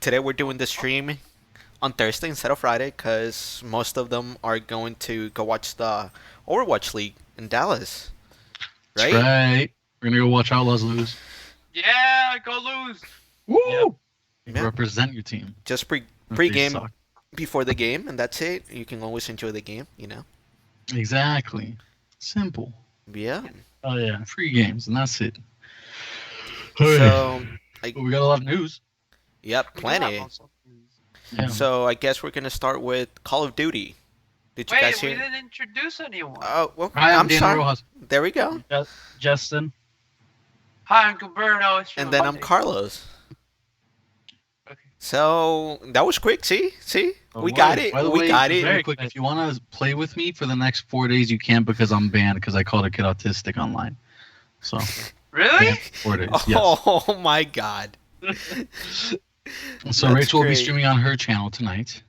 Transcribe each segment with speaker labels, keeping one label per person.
Speaker 1: today we're doing the stream on Thursday instead of Friday because most of them are going to go watch the Overwatch League in Dallas,
Speaker 2: That's
Speaker 1: right?
Speaker 2: right. We're gonna go watch Outlaws lose.
Speaker 3: Yeah, go lose.
Speaker 2: Woo!
Speaker 1: Yeah.
Speaker 2: Represent your team.
Speaker 1: Just
Speaker 2: If they
Speaker 1: pre-game
Speaker 2: suck.
Speaker 1: before the game, and that's it. You can always enjoy the game, you know.
Speaker 2: Exactly. Simple.
Speaker 1: Yeah.
Speaker 2: Oh yeah. Free games, and that's it.
Speaker 1: So,
Speaker 2: But we got a lot of news.
Speaker 1: yep, plenty.
Speaker 2: Yeah.
Speaker 1: So I guess we're gonna start with Call of Duty. Did you
Speaker 3: Wait,
Speaker 1: guys
Speaker 3: we
Speaker 1: hear?
Speaker 3: didn't introduce anyone.
Speaker 1: Oh, well,
Speaker 2: Hi, I'm
Speaker 1: I'm
Speaker 2: Daniel
Speaker 1: sorry.
Speaker 2: Rojas.
Speaker 1: There we go.
Speaker 4: Justin.
Speaker 3: Hi, I'm Gilberto. It's
Speaker 1: And then I'm
Speaker 3: Monday.
Speaker 1: Carlos.
Speaker 3: Okay.
Speaker 1: So that was quick. See,
Speaker 2: Oh,
Speaker 1: we got it.
Speaker 2: By the
Speaker 1: We
Speaker 2: way,
Speaker 1: got it.
Speaker 2: very quick. If you want to play with me for the next 4 days, you can't because I'm banned because I called a kid autistic online. So
Speaker 3: Really?
Speaker 2: banned for 4 days. Yes.
Speaker 1: Oh my God.
Speaker 2: So
Speaker 1: That's
Speaker 2: Rachel will be
Speaker 1: great.
Speaker 2: streaming on her channel tonight.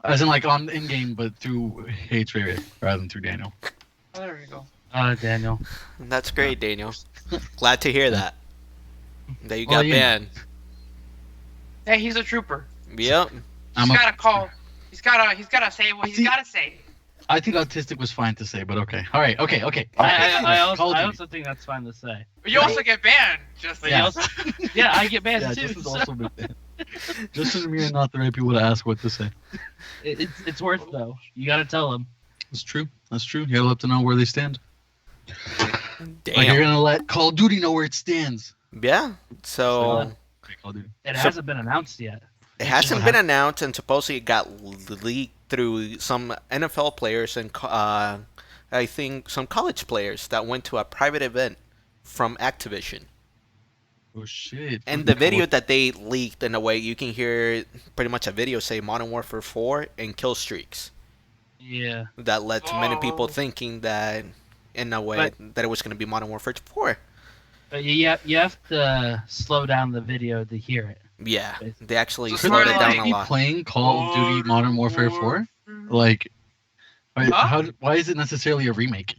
Speaker 2: As in like on in game, but through Hates Ray rather than through Daniel.
Speaker 3: Oh, there we go.
Speaker 4: Daniel.
Speaker 1: That's great, Daniel. Glad to hear that. That you
Speaker 2: Well,
Speaker 1: got
Speaker 2: yeah.
Speaker 1: banned.
Speaker 3: Hey, he's a trooper.
Speaker 1: Yep.
Speaker 3: He's gotta call. He's gotta say what he's
Speaker 2: See-
Speaker 3: gotta say.
Speaker 2: I think autistic was fine to say, but okay. All right. Okay.
Speaker 4: I
Speaker 2: Call of Duty.
Speaker 4: also think that's fine to say.
Speaker 3: But you also get banned. Just
Speaker 4: But
Speaker 2: Yeah.
Speaker 4: you also, yeah, I get banned
Speaker 2: Yeah,
Speaker 4: too.
Speaker 2: Justin's
Speaker 4: so
Speaker 2: also been banned. Justin and me are not the right people to ask what to say.
Speaker 4: it's worth though. You gotta tell them.
Speaker 2: That's true. That's true. You gotta let them know where they stand.
Speaker 1: Damn.
Speaker 2: Like you're gonna let Call of Duty know where it stands.
Speaker 1: Yeah. So
Speaker 2: Okay, Call of Duty.
Speaker 4: It
Speaker 1: So-
Speaker 4: hasn't been announced yet.
Speaker 1: it hasn't been announced, and supposedly it got leaked through some NFL players and I think some college players that went to a private event from Activision.
Speaker 2: Oh shit.
Speaker 1: And the video that they leaked, in a way, you can hear pretty much a video say Modern Warfare 4 and kill streaks.
Speaker 4: Yeah.
Speaker 1: That led to many people
Speaker 3: Oh.
Speaker 1: thinking that, in a way, that it was going to be Modern Warfare 4.
Speaker 4: But you have to slow down the video to hear it.
Speaker 1: Yeah, they actually
Speaker 3: So
Speaker 1: slowed it
Speaker 3: sort of
Speaker 1: down
Speaker 3: like-
Speaker 1: a
Speaker 2: Be
Speaker 1: lot.
Speaker 2: playing Call of Duty Modern Warfare 4? Like,
Speaker 3: Huh?
Speaker 2: why is it necessarily a remake?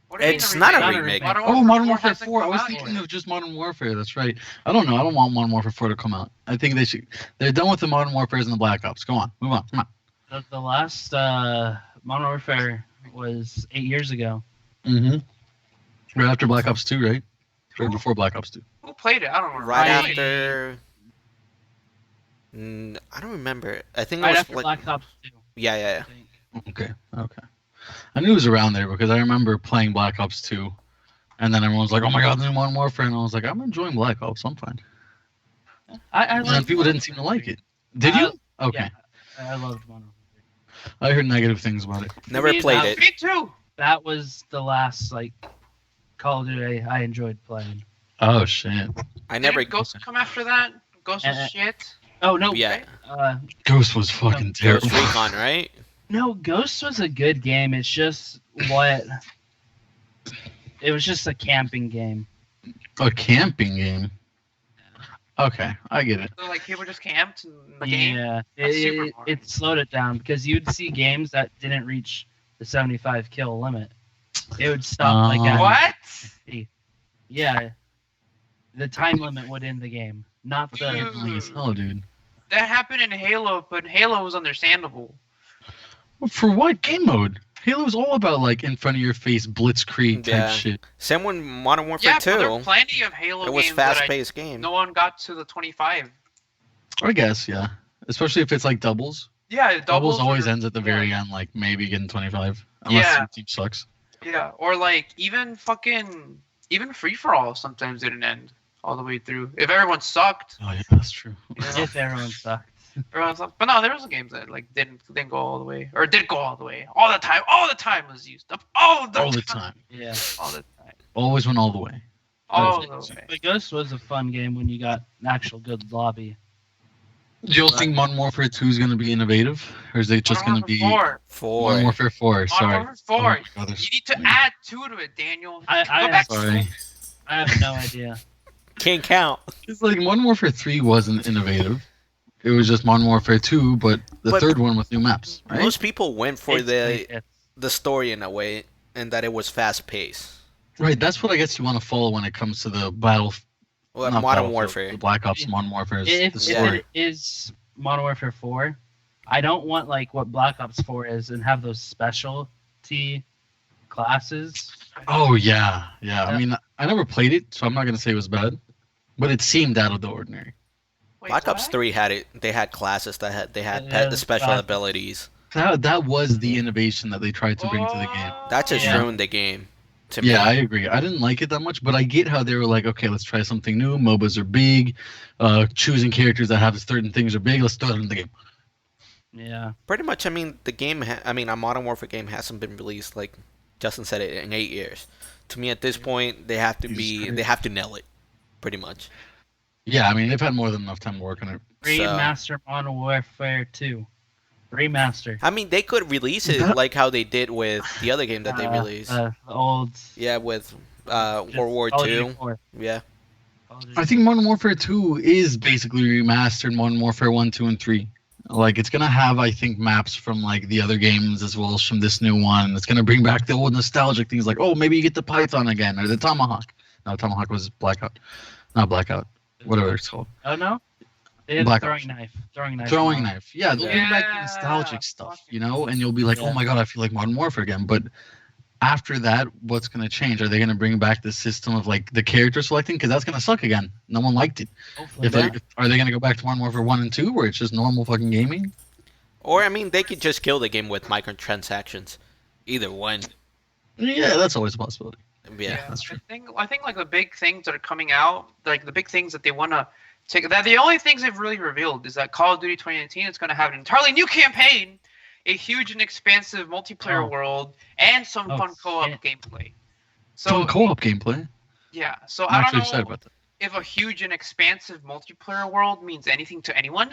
Speaker 3: What do you mean
Speaker 1: It's not a
Speaker 4: remake?
Speaker 1: remake.
Speaker 2: Oh, Modern Warfare
Speaker 3: hasn't
Speaker 2: 4. I
Speaker 3: come
Speaker 2: was
Speaker 3: out
Speaker 2: thinking
Speaker 3: yet.
Speaker 2: of just Modern Warfare. That's right. I don't know. I don't want Modern Warfare 4 to come out. I think they should. They're done with the Modern Warfares and the Black Ops. Go on. Move on. Come on.
Speaker 4: The last Modern Warfare was 8 years ago.
Speaker 2: Mm-hmm. Right after Black Ops 2, right? Right before Black Ops 2.
Speaker 3: Who played it? I don't remember.
Speaker 1: Right
Speaker 4: I-
Speaker 1: after. I don't remember. I think it
Speaker 4: Right
Speaker 1: was
Speaker 4: after
Speaker 1: like.
Speaker 4: Black Ops 2.
Speaker 1: Yeah, yeah,
Speaker 4: I
Speaker 1: yeah.
Speaker 4: think.
Speaker 2: Okay. Okay. I knew it was around there because I remember playing Black Ops 2. And then everyone was like, oh my god, the new Modern Warfare. And I was like, I'm enjoying Black Ops. I'm fine.
Speaker 4: I
Speaker 2: And then
Speaker 4: liked
Speaker 2: people
Speaker 4: Modern
Speaker 2: didn't seem to
Speaker 4: Warfare
Speaker 2: like it. Did you? Okay.
Speaker 4: Yeah, I loved Modern Warfare.
Speaker 2: I heard negative things about it.
Speaker 1: Never
Speaker 4: me,
Speaker 1: played
Speaker 4: that-
Speaker 1: it.
Speaker 3: Me too.
Speaker 4: That was the last Call of Duty I enjoyed playing.
Speaker 2: Oh, shit.
Speaker 1: I never.
Speaker 3: Didn't Ghost come after that? Ghost was shit.
Speaker 4: Oh no!
Speaker 1: Yeah.
Speaker 2: Ghost was fucking
Speaker 1: Ghost
Speaker 2: terrible.
Speaker 1: Recon, right?
Speaker 4: No, Ghost was a good game. It's just what it was just a camping game.
Speaker 2: A camping game. Okay, I get it.
Speaker 3: So like people just camped in the game.
Speaker 4: Yeah,
Speaker 3: That's super
Speaker 4: it,
Speaker 3: boring.
Speaker 4: it slowed it down because you'd see games that didn't reach the 75 kill limit. It would stop like at
Speaker 3: What?
Speaker 4: 50. Yeah, the time limit would end the game, not the.
Speaker 2: Annoying as hell, dude.
Speaker 3: That happened in Halo, but Halo was understandable.
Speaker 2: For what game mode? Halo's all about like in front of your face blitzkrieg type
Speaker 1: Yeah.
Speaker 2: shit.
Speaker 1: Same with Modern Warfare
Speaker 3: Yeah, but there are
Speaker 1: 2.
Speaker 3: plenty of Halo
Speaker 1: It was
Speaker 3: games that
Speaker 1: fast-paced game.
Speaker 3: no one got to the 25.
Speaker 2: I guess, yeah. Especially if it's like doubles.
Speaker 3: Yeah,
Speaker 2: Doubles always
Speaker 3: are-
Speaker 2: ends at the
Speaker 3: yeah.
Speaker 2: very end, like maybe getting 25. Unless
Speaker 3: Yeah.
Speaker 2: your team sucks.
Speaker 3: Yeah, or like even free for all sometimes didn't end all the way through. If everyone sucked,
Speaker 2: Oh yeah, that's true.
Speaker 3: you know,
Speaker 4: If everyone sucked.
Speaker 3: everyone sucked. But no, there was games that like didn't go all the way, or did go all the way, all the time. All the time was used up. All the
Speaker 2: All the time.
Speaker 4: Yeah,
Speaker 3: All the time.
Speaker 2: Always went all the way.
Speaker 3: All
Speaker 2: That's
Speaker 3: the way.
Speaker 4: but Ghost was a fun game when you got an actual good lobby.
Speaker 2: Do you think Modern Warfare 2 is going to be innovative? Or is it just going to be
Speaker 3: Modern
Speaker 2: Modern
Speaker 1: Four.
Speaker 2: Warfare 4? Sorry.
Speaker 3: Warfare 4.
Speaker 2: Oh my God,
Speaker 3: You
Speaker 2: there's-
Speaker 3: need to add 2 to it, Daniel.
Speaker 4: I
Speaker 3: Go back to
Speaker 2: Sorry.
Speaker 4: I have no idea.
Speaker 1: Can't count.
Speaker 2: It's like Modern Warfare 3 wasn't innovative. It was just Modern Warfare 2, but the
Speaker 1: But-
Speaker 2: third one with new maps, right?
Speaker 1: Most people went for
Speaker 4: It's-
Speaker 1: the story in a way, and that it was fast-paced.
Speaker 2: Right, that's what I guess you want to follow when it comes to the battle
Speaker 1: Well,
Speaker 2: Not
Speaker 1: Modern
Speaker 2: Battlefield,
Speaker 1: Warfare.
Speaker 2: the Black Ops Modern Warfare is
Speaker 4: If,
Speaker 2: the
Speaker 4: if
Speaker 2: story.
Speaker 4: it is Modern Warfare 4, I don't want like what Black Ops 4 is and have those specialty classes.
Speaker 2: Oh yeah, yeah. I mean, I never played it, so I'm not gonna say it was bad, but it seemed out of the ordinary.
Speaker 3: Wait,
Speaker 1: Black Ops
Speaker 3: what?
Speaker 1: 3 had it. They had classes that had
Speaker 4: Yeah,
Speaker 1: the special
Speaker 4: classes.
Speaker 1: abilities.
Speaker 2: That was the innovation that they tried to bring to the game.
Speaker 1: That just
Speaker 4: Yeah.
Speaker 1: ruined the game. To
Speaker 2: Yeah,
Speaker 1: me.
Speaker 2: I agree. I didn't like it that much, but I get how they were like, okay, let's try something new. MOBAs are big. Choosing characters that have certain things are big. Let's throw it in the game.
Speaker 4: Yeah.
Speaker 1: Pretty much. I mean, the game. A Modern Warfare game hasn't been released, like Justin said, it in 8 years. To me, at this point, they have to
Speaker 2: Jesus Christ.
Speaker 1: They have to nail it. Pretty much.
Speaker 2: Yeah, I mean, they've had more than enough time to work on it.
Speaker 4: Remaster Modern Warfare 2. Remaster.
Speaker 1: I mean, they could release it
Speaker 2: That-
Speaker 1: like how they did with the other game that they released.
Speaker 4: The old.
Speaker 1: Yeah, with
Speaker 4: just
Speaker 1: World War
Speaker 4: Call of Duty
Speaker 1: II.
Speaker 4: 4.
Speaker 1: Yeah.
Speaker 4: Call of Duty
Speaker 2: I think Modern Warfare 2 is basically remastered Modern Warfare 1, 2, and 3. Like, it's going to have, I think, maps from, like, the other games as well as from this new one. It's going to bring back the old nostalgic things like, oh, maybe you get the Python again or the Tomahawk. No, Tomahawk was Blackout. Not Blackout. Whatever it's called.
Speaker 4: Oh no. They had
Speaker 2: Black
Speaker 4: throwing
Speaker 2: Ops.
Speaker 4: knife. Throwing knife.
Speaker 2: Throwing knife. Yeah, they'll bring back the
Speaker 3: Yeah.
Speaker 2: nostalgic stuff, you know? And you'll be like,
Speaker 4: Yeah.
Speaker 2: oh my god, I feel like Modern Warfare again. But after that, what's going to change? Are they going to bring back the system of, like, the character selecting? Because that's going to suck again. No one liked it.
Speaker 4: Hopefully
Speaker 2: If
Speaker 4: not.
Speaker 2: they, are they going to go back to Modern Warfare 1 and 2 where it's just normal fucking gaming?
Speaker 1: Or I mean, they could just kill the game with microtransactions. Either one.
Speaker 2: Yeah, that's always a possibility.
Speaker 1: Yeah.
Speaker 2: That's true.
Speaker 3: I think like the big things that are coming out, like the big things that they want to take. That the only things they've really revealed is that Call of Duty 2019 is going to have an entirely new campaign, a huge and expansive multiplayer
Speaker 4: Oh.
Speaker 3: world, and some
Speaker 4: Oh,
Speaker 3: fun co-op
Speaker 4: shit.
Speaker 3: gameplay.
Speaker 2: So co-op gameplay.
Speaker 3: Yeah, so
Speaker 2: I'm
Speaker 3: I
Speaker 2: actually
Speaker 3: don't
Speaker 2: excited
Speaker 3: know
Speaker 2: about that.
Speaker 3: if a huge and expansive multiplayer world means anything to anyone.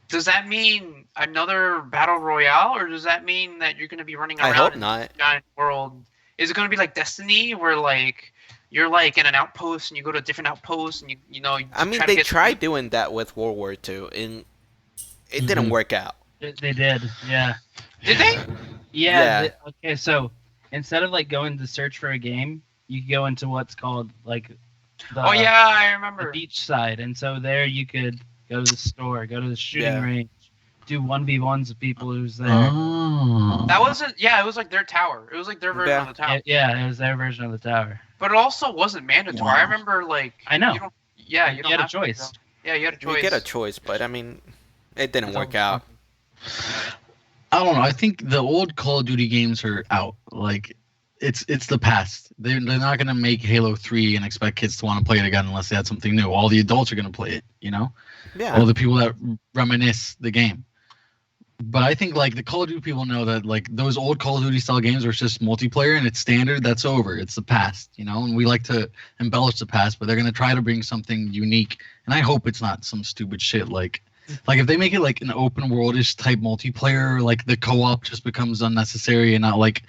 Speaker 3: Does that mean another battle royale, or does that mean that you're going to be running
Speaker 1: I
Speaker 3: around
Speaker 1: hope
Speaker 3: in
Speaker 1: not.
Speaker 3: this giant world? Is it going to be like Destiny, where like you're like in an outpost and you go to different outposts and you know? You
Speaker 1: I mean,
Speaker 3: try to
Speaker 1: they
Speaker 3: get-
Speaker 1: tried doing that with World War II, and it didn't
Speaker 2: Mhm.
Speaker 1: work out.
Speaker 4: They did. Yeah.
Speaker 3: Did they?
Speaker 4: Yeah.
Speaker 1: Yeah.
Speaker 4: Okay, so instead of like going to search for a game, you could go into what's called like the,
Speaker 3: Oh yeah, I
Speaker 4: the
Speaker 3: remember.
Speaker 4: beach side, and so there you could go to the store, go to the shooting
Speaker 1: Yeah.
Speaker 4: range, do 1v1s with people who's there.
Speaker 2: Oh.
Speaker 3: That wasn't. Yeah, it was like their tower. It was like their version
Speaker 1: Yeah.
Speaker 3: of the tower.
Speaker 4: Yeah, it was their version of the tower.
Speaker 3: But it also wasn't mandatory.
Speaker 2: Wow.
Speaker 3: I remember like.
Speaker 4: I know.
Speaker 3: You don't, yeah, you,
Speaker 4: You
Speaker 3: don't
Speaker 4: had a
Speaker 3: have to,
Speaker 4: choice.
Speaker 3: though. Yeah, you had a choice.
Speaker 1: You get a choice, but I mean, it didn't
Speaker 4: That's all
Speaker 1: work out.
Speaker 2: I don't know. I think the old Call of Duty games are out. Like, it's the past. They're not gonna make Halo 3 and expect kids to want to play it again unless they had something new. All the adults are gonna play it. You know,
Speaker 1: Yeah.
Speaker 2: all the people that reminisce the game. But I think like the Call of Duty people know that like those old Call of Duty style games were just multiplayer and it's standard. That's over. It's the past, you know. And we like to embellish the past, but they're gonna try to bring something unique. And I hope it's not some stupid shit like if they make it like an open worldish type multiplayer, like the co-op just becomes unnecessary and not like,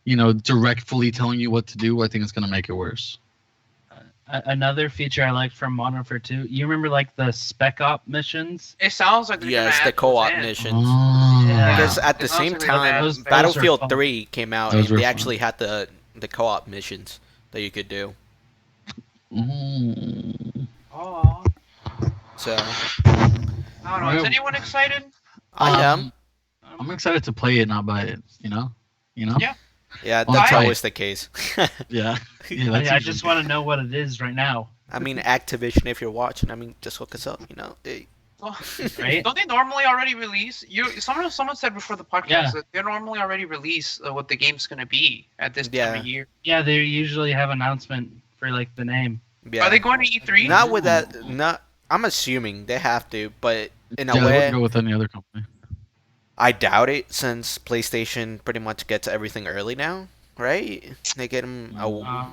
Speaker 2: you know, directly telling you what to do. I think it's gonna make it worse.
Speaker 4: Another feature I liked from Modern Warfare 2, you remember like the Spec Op missions?
Speaker 3: It sounds like they're
Speaker 1: Yes,
Speaker 3: gonna
Speaker 1: the
Speaker 3: add
Speaker 1: co-op
Speaker 3: those in.
Speaker 1: missions.
Speaker 4: Yeah.
Speaker 1: Because at the
Speaker 3: It sounds
Speaker 1: same
Speaker 3: like they're gonna
Speaker 1: time,
Speaker 3: add-
Speaker 4: Those are
Speaker 1: Battlefield
Speaker 4: fun.
Speaker 1: 3 came out,
Speaker 2: Those
Speaker 1: and
Speaker 2: were
Speaker 1: they
Speaker 2: fun.
Speaker 1: actually had the co-op missions that you could do.
Speaker 2: Mm.
Speaker 3: Oh,
Speaker 1: So
Speaker 3: I don't know. Is
Speaker 2: Well-
Speaker 3: anyone excited?
Speaker 1: I am.
Speaker 2: I'm excited to play it, not buy it. You know.
Speaker 3: Yeah.
Speaker 1: Yeah,
Speaker 2: Well,
Speaker 1: that's
Speaker 3: I-
Speaker 1: always the case.
Speaker 2: Yeah. Yeah.
Speaker 4: I just want to know what it is right now.
Speaker 1: I mean, Activision, if you're watching, I mean, just hook us up. You know,
Speaker 4: Right?
Speaker 3: Don't they normally already release? Someone said before the podcast
Speaker 4: Yeah.
Speaker 3: that they normally already release what the game's gonna be at this time
Speaker 1: Yeah.
Speaker 3: of year.
Speaker 4: Yeah, they usually have announcement for like the name.
Speaker 1: yeah.
Speaker 3: Are they going to E3?
Speaker 1: Not with that. Not. I'm assuming they have to, but in a
Speaker 2: Yeah, I
Speaker 1: way,
Speaker 2: wouldn't go with any other company.
Speaker 1: I doubt it, since PlayStation pretty much gets everything early now, right? They get them.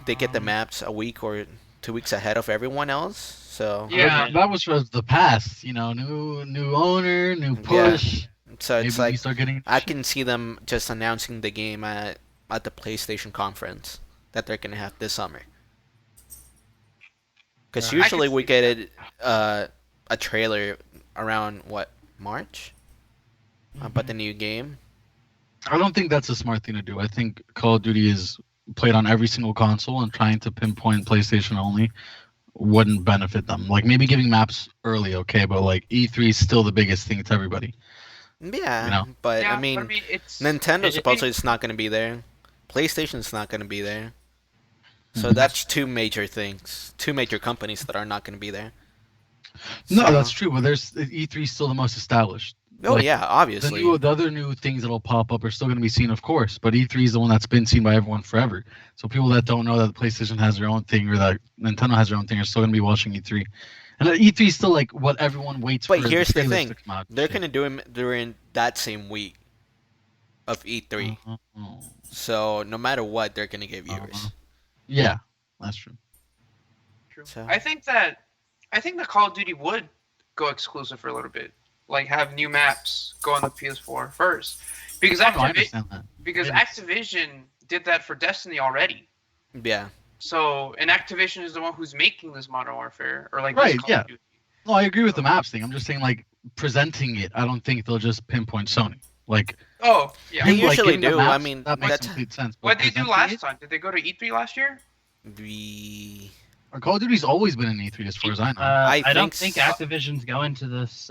Speaker 1: They get the maps a week or 2 weeks ahead of everyone else. So
Speaker 3: Yeah.
Speaker 2: That was for the past, you know, new owner, new push.
Speaker 1: so
Speaker 2: Maybe
Speaker 1: it's
Speaker 2: we
Speaker 1: like
Speaker 2: start getting.
Speaker 1: I can see them just announcing the game at the PlayStation conference that they're gonna have this summer. Because
Speaker 4: Yeah. I
Speaker 1: usually
Speaker 3: could
Speaker 1: we
Speaker 3: see
Speaker 1: get it a trailer around what, March about the new game.
Speaker 2: I don't think that's a smart thing to do. I think Call of Duty is played on every single console and trying to pinpoint PlayStation only wouldn't benefit them. Like maybe giving maps early, okay, but like E3 is still the biggest thing to everybody.
Speaker 1: Yeah,
Speaker 2: You know?
Speaker 1: but I
Speaker 3: Yeah, but I
Speaker 1: mean,
Speaker 3: mean, it's
Speaker 1: Nintendo
Speaker 4: it-
Speaker 1: supposedly it's not going to be there. PlayStation's not going to be there. So
Speaker 2: Mhm.
Speaker 1: that's two major things, two major companies that are not going to be there.
Speaker 2: No,
Speaker 1: So-
Speaker 2: that's true. But there's E3 is still the most established.
Speaker 1: Oh
Speaker 2: Like,
Speaker 1: yeah, obviously.
Speaker 2: the other new things that'll pop up are still going to be seen, of course. But E3 is the one that's been seen by everyone forever. So people that don't know that the PlayStation has their own thing or that Nintendo has their own thing are still going to be watching E3. And E3 is still like what everyone waits
Speaker 1: But
Speaker 2: for.
Speaker 1: here's the
Speaker 2: trailers
Speaker 1: thing:
Speaker 2: to come out.
Speaker 1: they're going to do them during that same week of E3.
Speaker 2: Oh.
Speaker 1: So no matter what, they're going to get viewers.
Speaker 2: Yeah, that's true.
Speaker 3: true.
Speaker 1: So-
Speaker 3: I think that Call of Duty would go exclusive for a little bit, like have new maps go on the PS4 first, because
Speaker 2: I understand that.
Speaker 3: because
Speaker 2: Maybe.
Speaker 3: Activision did that for Destiny already.
Speaker 1: Yeah.
Speaker 3: So, and Activision is the one who's making this Modern Warfare or like
Speaker 2: Right,
Speaker 3: this Call
Speaker 2: yeah.
Speaker 3: of Duty.
Speaker 2: No, I agree with the maps thing. I'm just saying, like, presenting it, I don't think they'll just pinpoint Sony. Like,
Speaker 3: Oh, yeah.
Speaker 1: They
Speaker 2: like,
Speaker 1: usually
Speaker 2: giving the
Speaker 1: do.
Speaker 2: maps,
Speaker 1: I mean,
Speaker 2: that makes
Speaker 1: that's-
Speaker 2: complete sense. But
Speaker 3: What did they do
Speaker 2: presenting
Speaker 3: last
Speaker 2: it-
Speaker 3: time? Did they go to E3 last year?
Speaker 1: We.
Speaker 2: Or Call of Duty's always been in E3 as far as I know.
Speaker 1: I
Speaker 4: I don't
Speaker 1: think
Speaker 4: think
Speaker 1: so.
Speaker 4: Activision's going to this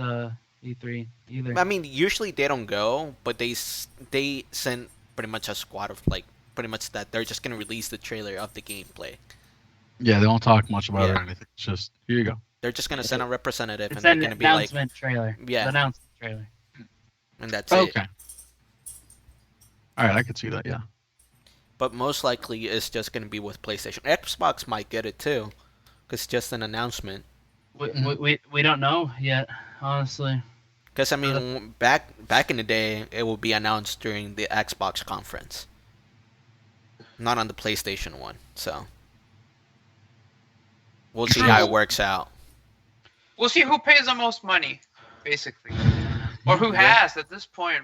Speaker 4: E3 either.
Speaker 1: I mean, usually they don't go, but they send pretty much a squad of like pretty much that they're just gonna release the trailer of the gameplay.
Speaker 2: Yeah, they don't talk much about it
Speaker 1: Yeah.
Speaker 2: or anything. It's just, here you go.
Speaker 1: They're just gonna send a representative,
Speaker 4: It's
Speaker 1: and they're
Speaker 4: an
Speaker 1: gonna be like,
Speaker 4: announcement trailer.
Speaker 1: Yeah.
Speaker 4: The announcement trailer.
Speaker 1: and that's it.
Speaker 2: Okay. All right, I could see that, yeah.
Speaker 1: But most likely, it's just gonna be with PlayStation. Xbox might get it too, cause it's just an announcement.
Speaker 4: We don't know yet, honestly.
Speaker 1: Cause I mean, back in the day, it will be announced during the Xbox conference, not on the PlayStation one. So we'll see how it works out.
Speaker 3: We'll see who pays the most money, basically, or who
Speaker 1: Yeah.
Speaker 3: has at this point.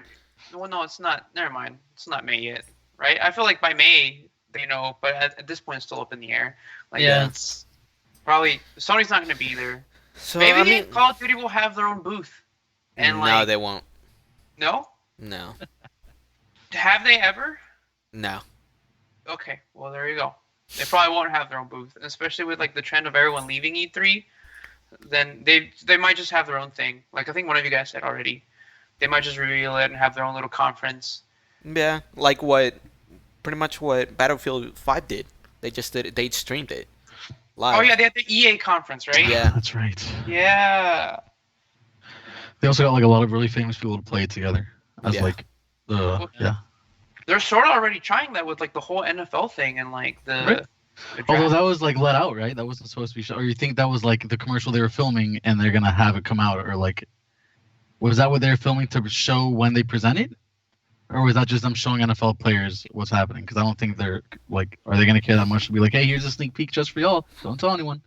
Speaker 3: Well, no, it's not. Never mind. It's not May yet, right? I feel like by May they know, but at this point, it's still up in the air. Like,
Speaker 4: Yeah.
Speaker 3: it's probably Sony's not going to be there.
Speaker 1: So
Speaker 3: Maybe
Speaker 1: I mean,
Speaker 3: Call of Duty will have their own booth. And
Speaker 1: no,
Speaker 3: like,
Speaker 1: they won't.
Speaker 3: no,
Speaker 1: No,
Speaker 3: have they ever?
Speaker 1: no.
Speaker 3: Okay, well there you go. They probably won't have their own booth, especially with like the trend of everyone leaving E3. Then they might just have their own thing. Like I think one of you guys said already, they might just reveal it and have their own little conference.
Speaker 1: Yeah, like pretty much what Battlefield 5 did. They just did it. They streamed it live.
Speaker 3: Oh yeah, they had the EA conference, right?
Speaker 1: Yeah.
Speaker 2: That's right.
Speaker 3: Yeah.
Speaker 2: They also got like a lot of really famous people to play it together as
Speaker 1: Yeah.
Speaker 2: like the yeah.
Speaker 3: They're sort of already trying that with like the whole NFL thing and like the.
Speaker 2: Right.
Speaker 3: the
Speaker 2: Although
Speaker 3: draft.
Speaker 2: that was like let out, right? That wasn't supposed to be shown. Or you think that was like the commercial they were filming and they're gonna have it come out, or like was that what they're filming to show when they present it, or was that just them showing NFL players what's happening? Because I don't think they're like, are they gonna care that much to be like, hey, here's a sneak peek just for y'all. Don't tell anyone.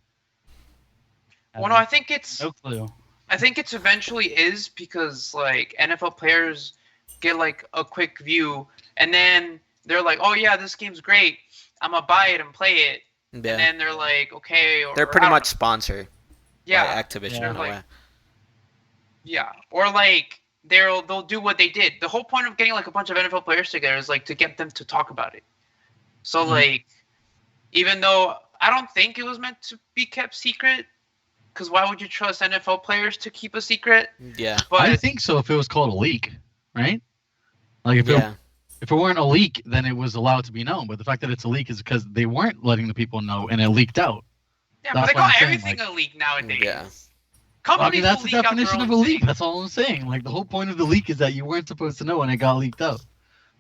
Speaker 3: Well, no, I think it's.
Speaker 4: No clue.
Speaker 3: I think it's eventually is because like NFL players get like a quick view and then they're like, oh yeah, this game's great. I'm gonna buy it and play it.
Speaker 1: Yeah.
Speaker 3: And then they're like, okay. Or,
Speaker 1: They're
Speaker 3: or
Speaker 1: pretty
Speaker 3: I don't
Speaker 1: much sponsored
Speaker 3: yeah,
Speaker 1: by Activision
Speaker 4: Yeah.
Speaker 1: in a
Speaker 3: Like-
Speaker 1: way.
Speaker 3: yeah. Or like they'll do what they did. The whole point of getting like a bunch of NFL players together is like to get them to talk about it. So
Speaker 2: Mhm.
Speaker 3: like, even though I don't think it was meant to be kept secret, because why would you trust NFL players to keep a secret?
Speaker 1: Yeah.
Speaker 3: But
Speaker 2: I think so if it was called a leak, right? Like if
Speaker 1: Yeah.
Speaker 2: if it weren't a leak, then it was allowed to be known. But the fact that it's a leak is because they weren't letting the people know and it leaked out.
Speaker 3: yeah, but
Speaker 2: that's
Speaker 3: they
Speaker 2: what
Speaker 3: call
Speaker 2: I'm saying,
Speaker 3: everything a leak nowadays.
Speaker 1: Yeah.
Speaker 2: Well,
Speaker 3: Companies
Speaker 2: I mean, that's
Speaker 3: will
Speaker 2: the
Speaker 3: leak out their
Speaker 2: definition
Speaker 3: own
Speaker 2: of a leak.
Speaker 3: thing.
Speaker 2: That's all I'm saying. Like the whole point of the leak is that you weren't supposed to know and it got leaked out.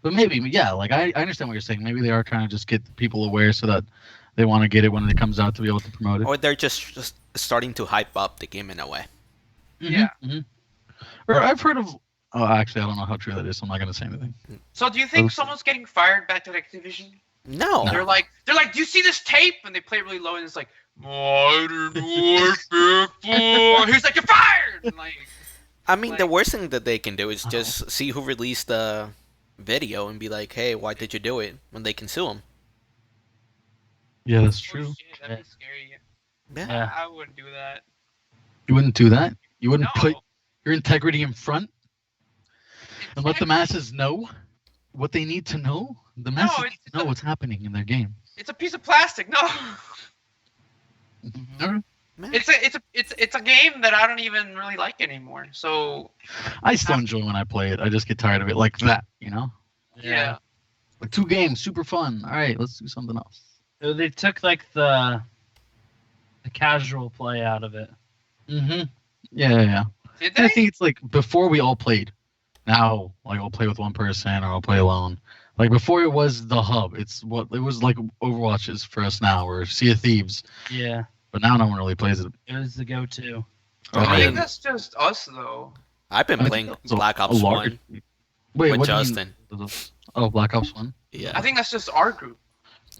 Speaker 2: But maybe, yeah, like I understand what you're saying. Maybe they are trying to just get people aware so that they want to get it when it comes out to be able to promote it.
Speaker 1: Or they're just starting to hype up the game in a way.
Speaker 3: Yeah.
Speaker 2: Mhm. Or I've heard of. Oh, actually, I don't know how true that is. So I'm not gonna say anything.
Speaker 3: So do you think
Speaker 2: Okay.
Speaker 3: someone's getting fired back to Activision?
Speaker 1: No.
Speaker 3: They're like, do you see this tape? And they play it really low, and it's like, Modern Warfare 4. He's like, you're fired. And like,
Speaker 1: I mean, the
Speaker 3: like-
Speaker 1: worst thing that they can do is
Speaker 2: Oh.
Speaker 1: just see who released the video and be like, hey, why did you do it? When they can sue them.
Speaker 2: Yeah, that's
Speaker 3: oh,
Speaker 2: true.
Speaker 3: shit, that'd be scary.
Speaker 1: Yeah.
Speaker 4: Yeah.
Speaker 3: I wouldn't do that.
Speaker 2: You wouldn't do that. You wouldn't
Speaker 3: No.
Speaker 2: put your integrity in front and let the masses know what they need to know. The masses need
Speaker 3: it's
Speaker 2: to know
Speaker 3: a-
Speaker 2: what's happening in their game.
Speaker 3: It's a piece of plastic. No.
Speaker 2: Alright.
Speaker 1: Man,
Speaker 3: It's a game that I don't even really like anymore. So
Speaker 2: I still enjoy when I play it. I just get tired of it like that, you know?
Speaker 3: yeah.
Speaker 2: Like 2 games, super fun. All right, let's do something else.
Speaker 4: So they took like the casual play out of it.
Speaker 2: Mm-hmm. Yeah.
Speaker 3: Did
Speaker 2: And I
Speaker 3: they?
Speaker 2: think it's like before we all played. Now, like I'll play with one person or I'll play alone. Like before it was the hub. It's what it was like Overwatch is for us now, or Sea of Thieves.
Speaker 4: Yeah,
Speaker 2: But now no one really plays it.
Speaker 4: it was the go-to.
Speaker 3: I
Speaker 1: I
Speaker 3: think
Speaker 1: mean,
Speaker 3: that's just us though.
Speaker 1: I've been
Speaker 2: I think
Speaker 1: playing
Speaker 2: it's a-
Speaker 1: Black
Speaker 2: a
Speaker 1: Ops
Speaker 2: large-
Speaker 1: 1
Speaker 2: Wait,
Speaker 1: with
Speaker 2: what
Speaker 1: Justin.
Speaker 2: do you mean? Oh, Black Ops 1?
Speaker 1: Yeah.
Speaker 3: I think that's just our group.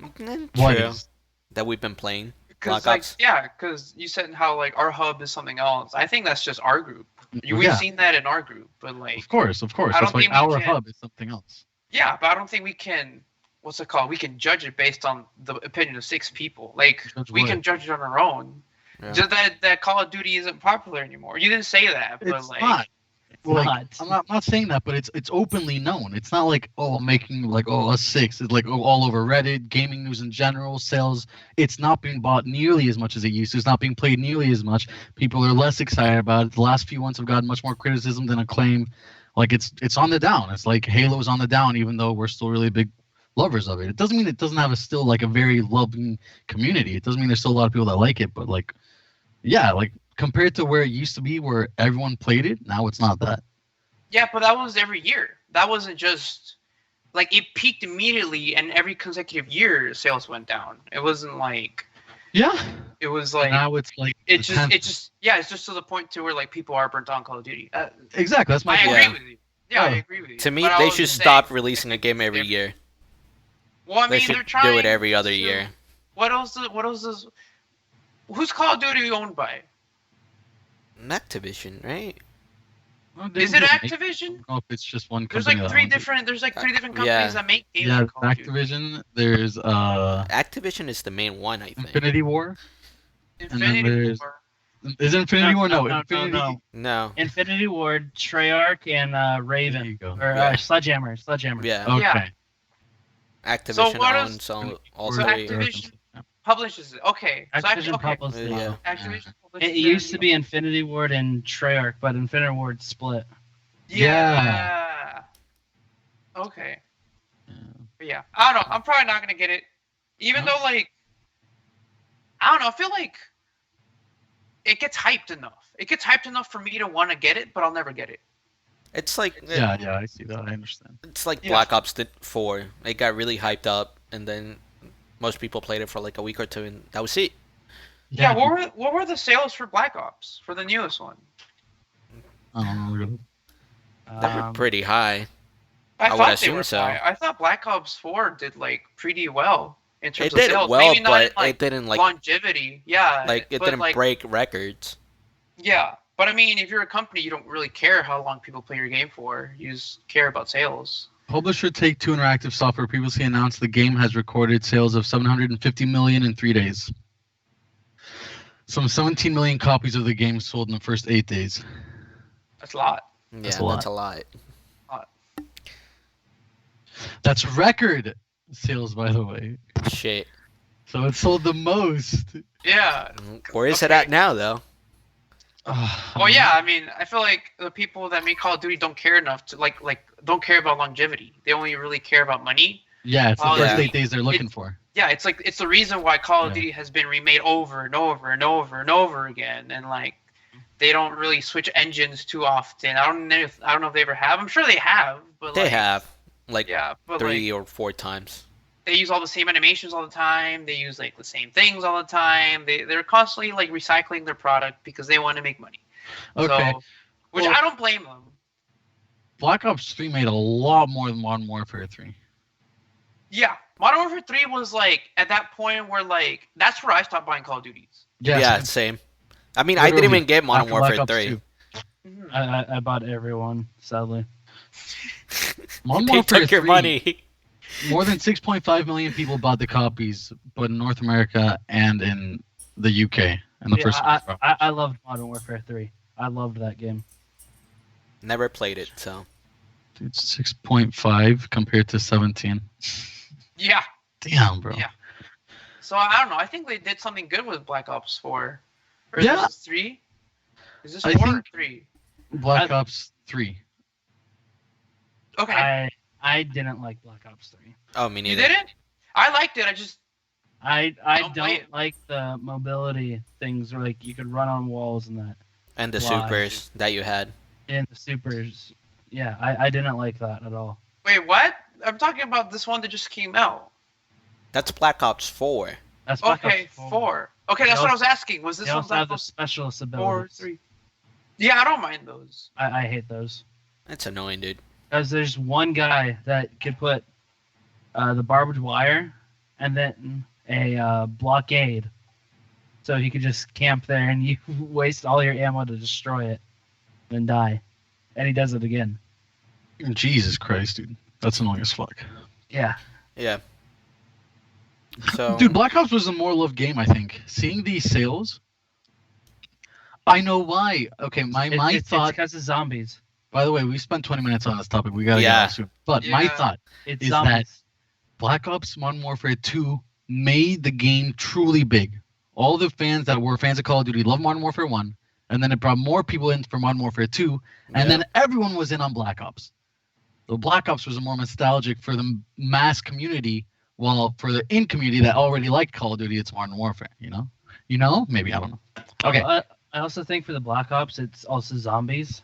Speaker 2: What
Speaker 1: True.
Speaker 2: is?
Speaker 1: That we've been playing.
Speaker 3: Because
Speaker 1: Black
Speaker 3: like
Speaker 1: Ops.
Speaker 3: because you said how like our hub is something else. I think that's just our group. We've
Speaker 2: Yeah,
Speaker 3: seen that in our group, but like
Speaker 2: of course.
Speaker 3: I
Speaker 2: That's
Speaker 3: don't
Speaker 2: like
Speaker 3: think we
Speaker 2: our
Speaker 3: can-
Speaker 2: hub is something else.
Speaker 3: yeah, but I don't think we can. What's it called? We can judge it based on the opinion of 6 people. Like
Speaker 2: Judge
Speaker 3: we
Speaker 2: what?
Speaker 3: can judge it on our own.
Speaker 1: Yeah.
Speaker 3: Just that Call of Duty isn't popular anymore. You didn't say that, but
Speaker 2: It's
Speaker 3: like
Speaker 2: not.
Speaker 4: It's
Speaker 2: Like,
Speaker 4: not.
Speaker 2: I'm not saying that, but it's openly known. It's not like I'm making like us 6. It's like all over Reddit, gaming news in general, sales. It's not being bought nearly as much as it used to. It's not being played nearly as much. People are less excited about it. The last few months have gotten much more criticism than acclaim. Like it's on the down. It's like Halo's on the down, even though we're still really big lovers of it. It doesn't mean it doesn't have a still like a very loving community. It doesn't mean there's still a lot of people that like it, but like yeah, like compared to where it used to be where everyone played it, now it's not that.
Speaker 3: yeah, but that was every year. That wasn't just like it peaked immediately, and every consecutive year sales went down. It wasn't like
Speaker 2: Yeah.
Speaker 3: it was like
Speaker 2: Now it's like
Speaker 3: it's
Speaker 2: the
Speaker 3: just
Speaker 2: 10th
Speaker 3: it's just yeah, it's just to the point to where like people are burnt on Call of Duty.
Speaker 2: exactly. That's my
Speaker 3: I
Speaker 2: point.
Speaker 3: agree
Speaker 1: Yeah.
Speaker 3: with you. Yeah, I
Speaker 2: Oh.
Speaker 3: agree with you.
Speaker 1: To me,
Speaker 3: But I
Speaker 1: they
Speaker 3: was
Speaker 1: should
Speaker 3: just
Speaker 1: stop
Speaker 3: saying,
Speaker 1: releasing a game every year.
Speaker 3: Well, I
Speaker 1: They
Speaker 3: mean, they're
Speaker 1: should
Speaker 3: trying
Speaker 1: do it every other
Speaker 3: to-
Speaker 1: year.
Speaker 3: What else? What else is? Who's Call of Duty owned by?
Speaker 1: Activision, right?
Speaker 2: Well, they
Speaker 3: Is it
Speaker 2: just make-
Speaker 3: Activision?
Speaker 2: I don't know if it's just one
Speaker 3: There's
Speaker 2: company.
Speaker 3: like
Speaker 2: that
Speaker 3: three
Speaker 2: owns it.
Speaker 3: different. There's like 3 different
Speaker 1: Yeah.
Speaker 3: companies that make games.
Speaker 2: Yeah,
Speaker 3: in Call of Duty.
Speaker 2: Activision. There's
Speaker 1: Activision is the main one, I think.
Speaker 2: Infinity War.
Speaker 3: Infinity
Speaker 2: there's-
Speaker 3: War.
Speaker 2: Is it Infinity War? No,
Speaker 4: no,
Speaker 2: Infinity.
Speaker 4: no.
Speaker 1: No.
Speaker 4: Infinity Ward, Treyarch, and
Speaker 2: There
Speaker 4: Raven,
Speaker 2: you go.
Speaker 4: or
Speaker 1: Yeah.
Speaker 4: Sledgehammer.
Speaker 1: Yeah.
Speaker 2: Okay.
Speaker 3: Yeah.
Speaker 1: Activision
Speaker 3: what is-
Speaker 1: owns all
Speaker 3: so
Speaker 1: three.
Speaker 3: Activision- Publishes it. Okay. So
Speaker 4: Activision
Speaker 3: okay.
Speaker 4: publishes
Speaker 1: Yeah.
Speaker 4: it.
Speaker 3: Activision publishes
Speaker 4: It used to be Infinity Ward and Treyarch, but Infinity Ward split.
Speaker 3: Yeah. Okay.
Speaker 2: Yeah.
Speaker 3: But yeah. I don't know. I'm probably not gonna get it, even
Speaker 2: No?
Speaker 3: though like I don't know. I feel like it gets hyped enough. It gets hyped enough for me to want to get it, but I'll never get it.
Speaker 1: It's like
Speaker 2: Yeah, I see that. I understand.
Speaker 1: it's like
Speaker 3: Yeah.
Speaker 1: Black Ops 4. It got really hyped up, and then most people played it for like a week or two, and that was it.
Speaker 3: Yeah. What were the sales for Black Ops for the newest one?
Speaker 2: I don't know.
Speaker 1: They were pretty high. I would
Speaker 3: thought they
Speaker 1: assume
Speaker 3: were
Speaker 1: so.
Speaker 3: high. I thought Black Ops 4 did like pretty well in terms
Speaker 1: It
Speaker 3: of
Speaker 1: did
Speaker 3: sales.
Speaker 1: well,
Speaker 3: Maybe not
Speaker 1: but
Speaker 3: in, like,
Speaker 1: it didn't like
Speaker 3: longevity. Yeah.
Speaker 1: it
Speaker 3: but,
Speaker 1: didn't
Speaker 3: like,
Speaker 1: break records.
Speaker 3: Yeah, but I mean, if you're a company, you don't really care how long people play your game for. You just care about sales.
Speaker 2: Publisher Take-Two Interactive Software previously announced the game has recorded sales of 750 million in 3 days. Some 17 million copies of the game sold in the first 8 days.
Speaker 3: That's a lot.
Speaker 1: Yeah,
Speaker 2: That's
Speaker 1: that's
Speaker 2: a
Speaker 1: a lot.
Speaker 2: That's record sales, by the way.
Speaker 1: Shit.
Speaker 2: So it sold the most.
Speaker 3: Yeah.
Speaker 1: Where is it
Speaker 3: Okay.
Speaker 1: at now, though?
Speaker 3: Well, yeah. I mean, I feel like the people that make Call of Duty don't care enough to like don't care about longevity. They only really care about money.
Speaker 2: Yeah, it's the
Speaker 3: Oh,
Speaker 2: first
Speaker 1: yeah.
Speaker 2: 8 days they're looking for.
Speaker 3: Yeah, it's the reason why Call of
Speaker 2: Yeah.
Speaker 3: Duty has been remade over and over and over and over again, and like they don't really switch engines too often. I don't know if they ever have. I'm sure they have, but
Speaker 1: They
Speaker 3: like,
Speaker 1: have like
Speaker 3: yeah, but
Speaker 1: 3
Speaker 3: like
Speaker 1: or 4 times.
Speaker 3: they use all the same animations all the time. They use like the same things all the time. They're constantly like recycling their product because they want to make money.
Speaker 2: Okay.
Speaker 3: So, which
Speaker 2: Well-
Speaker 3: I don't blame them.
Speaker 2: Black Ops 3 made a lot more than Modern Warfare 3.
Speaker 3: Yeah, Modern Warfare 3 was like at that point where like that's where I stopped buying Call of Duties.
Speaker 1: Yeah,
Speaker 2: same.
Speaker 1: same. I mean, I didn't
Speaker 2: Literally,
Speaker 1: even get Modern
Speaker 2: after Black
Speaker 1: Warfare
Speaker 2: Ops
Speaker 1: 3.
Speaker 2: 2.
Speaker 3: Mhm.
Speaker 4: I bought everyone, sadly.
Speaker 2: Modern
Speaker 1: They
Speaker 2: Warfare
Speaker 1: took your
Speaker 2: 3,
Speaker 1: money.
Speaker 2: More than 6.5 million people bought the copies, but in North America and in the UK. And the
Speaker 4: Yeah,
Speaker 2: first
Speaker 4: I loved Modern Warfare 3. I loved that game.
Speaker 1: Never played it, so.
Speaker 2: It's 6.5 compared to 17.
Speaker 3: Yeah,
Speaker 2: Damn, bro.
Speaker 3: Yeah. So I don't know. I think they did something good with Black Ops 4. Or is
Speaker 2: Yeah.
Speaker 3: this 3? Is this
Speaker 2: I
Speaker 3: 4 or
Speaker 2: think-
Speaker 3: 3?
Speaker 2: Black Ops 3.
Speaker 3: Okay.
Speaker 4: I didn't like Black Ops 3.
Speaker 1: Oh, me
Speaker 3: You
Speaker 1: neither.
Speaker 3: didn't? I liked it. I just
Speaker 4: I
Speaker 3: Don't play it.
Speaker 4: don't like the mobility things where like you could run on walls and that.
Speaker 1: And the
Speaker 4: Why?
Speaker 1: supers that you had.
Speaker 4: And the supers. Yeah, I didn't like that at all.
Speaker 3: wait. What? I'm talking about this one that just came out.
Speaker 1: That's Black Ops 4.
Speaker 4: That's Black
Speaker 3: Okay,
Speaker 4: Ops
Speaker 3: 4. Okay,
Speaker 4: They
Speaker 3: that's what I
Speaker 4: also-
Speaker 3: was asking. Was this
Speaker 4: They
Speaker 3: one
Speaker 4: also
Speaker 3: Black
Speaker 4: have the
Speaker 3: Ops
Speaker 4: specialist
Speaker 3: 4 or
Speaker 4: abilities.
Speaker 3: 3? Yeah, I don't mind those.
Speaker 4: I hate those.
Speaker 1: That's annoying, dude.
Speaker 4: Because there's one guy that could put the barbed wire and then a blockade. So he could just camp there and you waste all your ammo to destroy it and die. And he does it again.
Speaker 2: Jesus Christ, dude. That's annoying as fuck.
Speaker 4: Yeah.
Speaker 1: Yeah. So,
Speaker 2: Dude, Black Ops was a more loved game, I think. Seeing these sales, I know why. Okay, my
Speaker 4: It's
Speaker 2: thought.
Speaker 4: because of zombies.
Speaker 2: By the way, we spent 20 minutes on this topic. We gotta get
Speaker 1: Yeah.
Speaker 2: out soon. But my
Speaker 3: Yeah.
Speaker 2: thought
Speaker 4: It's
Speaker 2: is
Speaker 4: zombies.
Speaker 2: that Black Ops Modern Warfare 2 made the game truly big. All the fans that were fans of Call of Duty love Modern Warfare 1, and then it brought more people in for Modern Warfare 2, and
Speaker 1: yeah.
Speaker 2: then everyone was in on Black Ops. So Black Ops was more nostalgic for the mass community, while for the in community that already liked Call of Duty, it's Modern Warfare. You know? Maybe I don't know. Okay,
Speaker 4: I also think for the Black Ops, it's also zombies.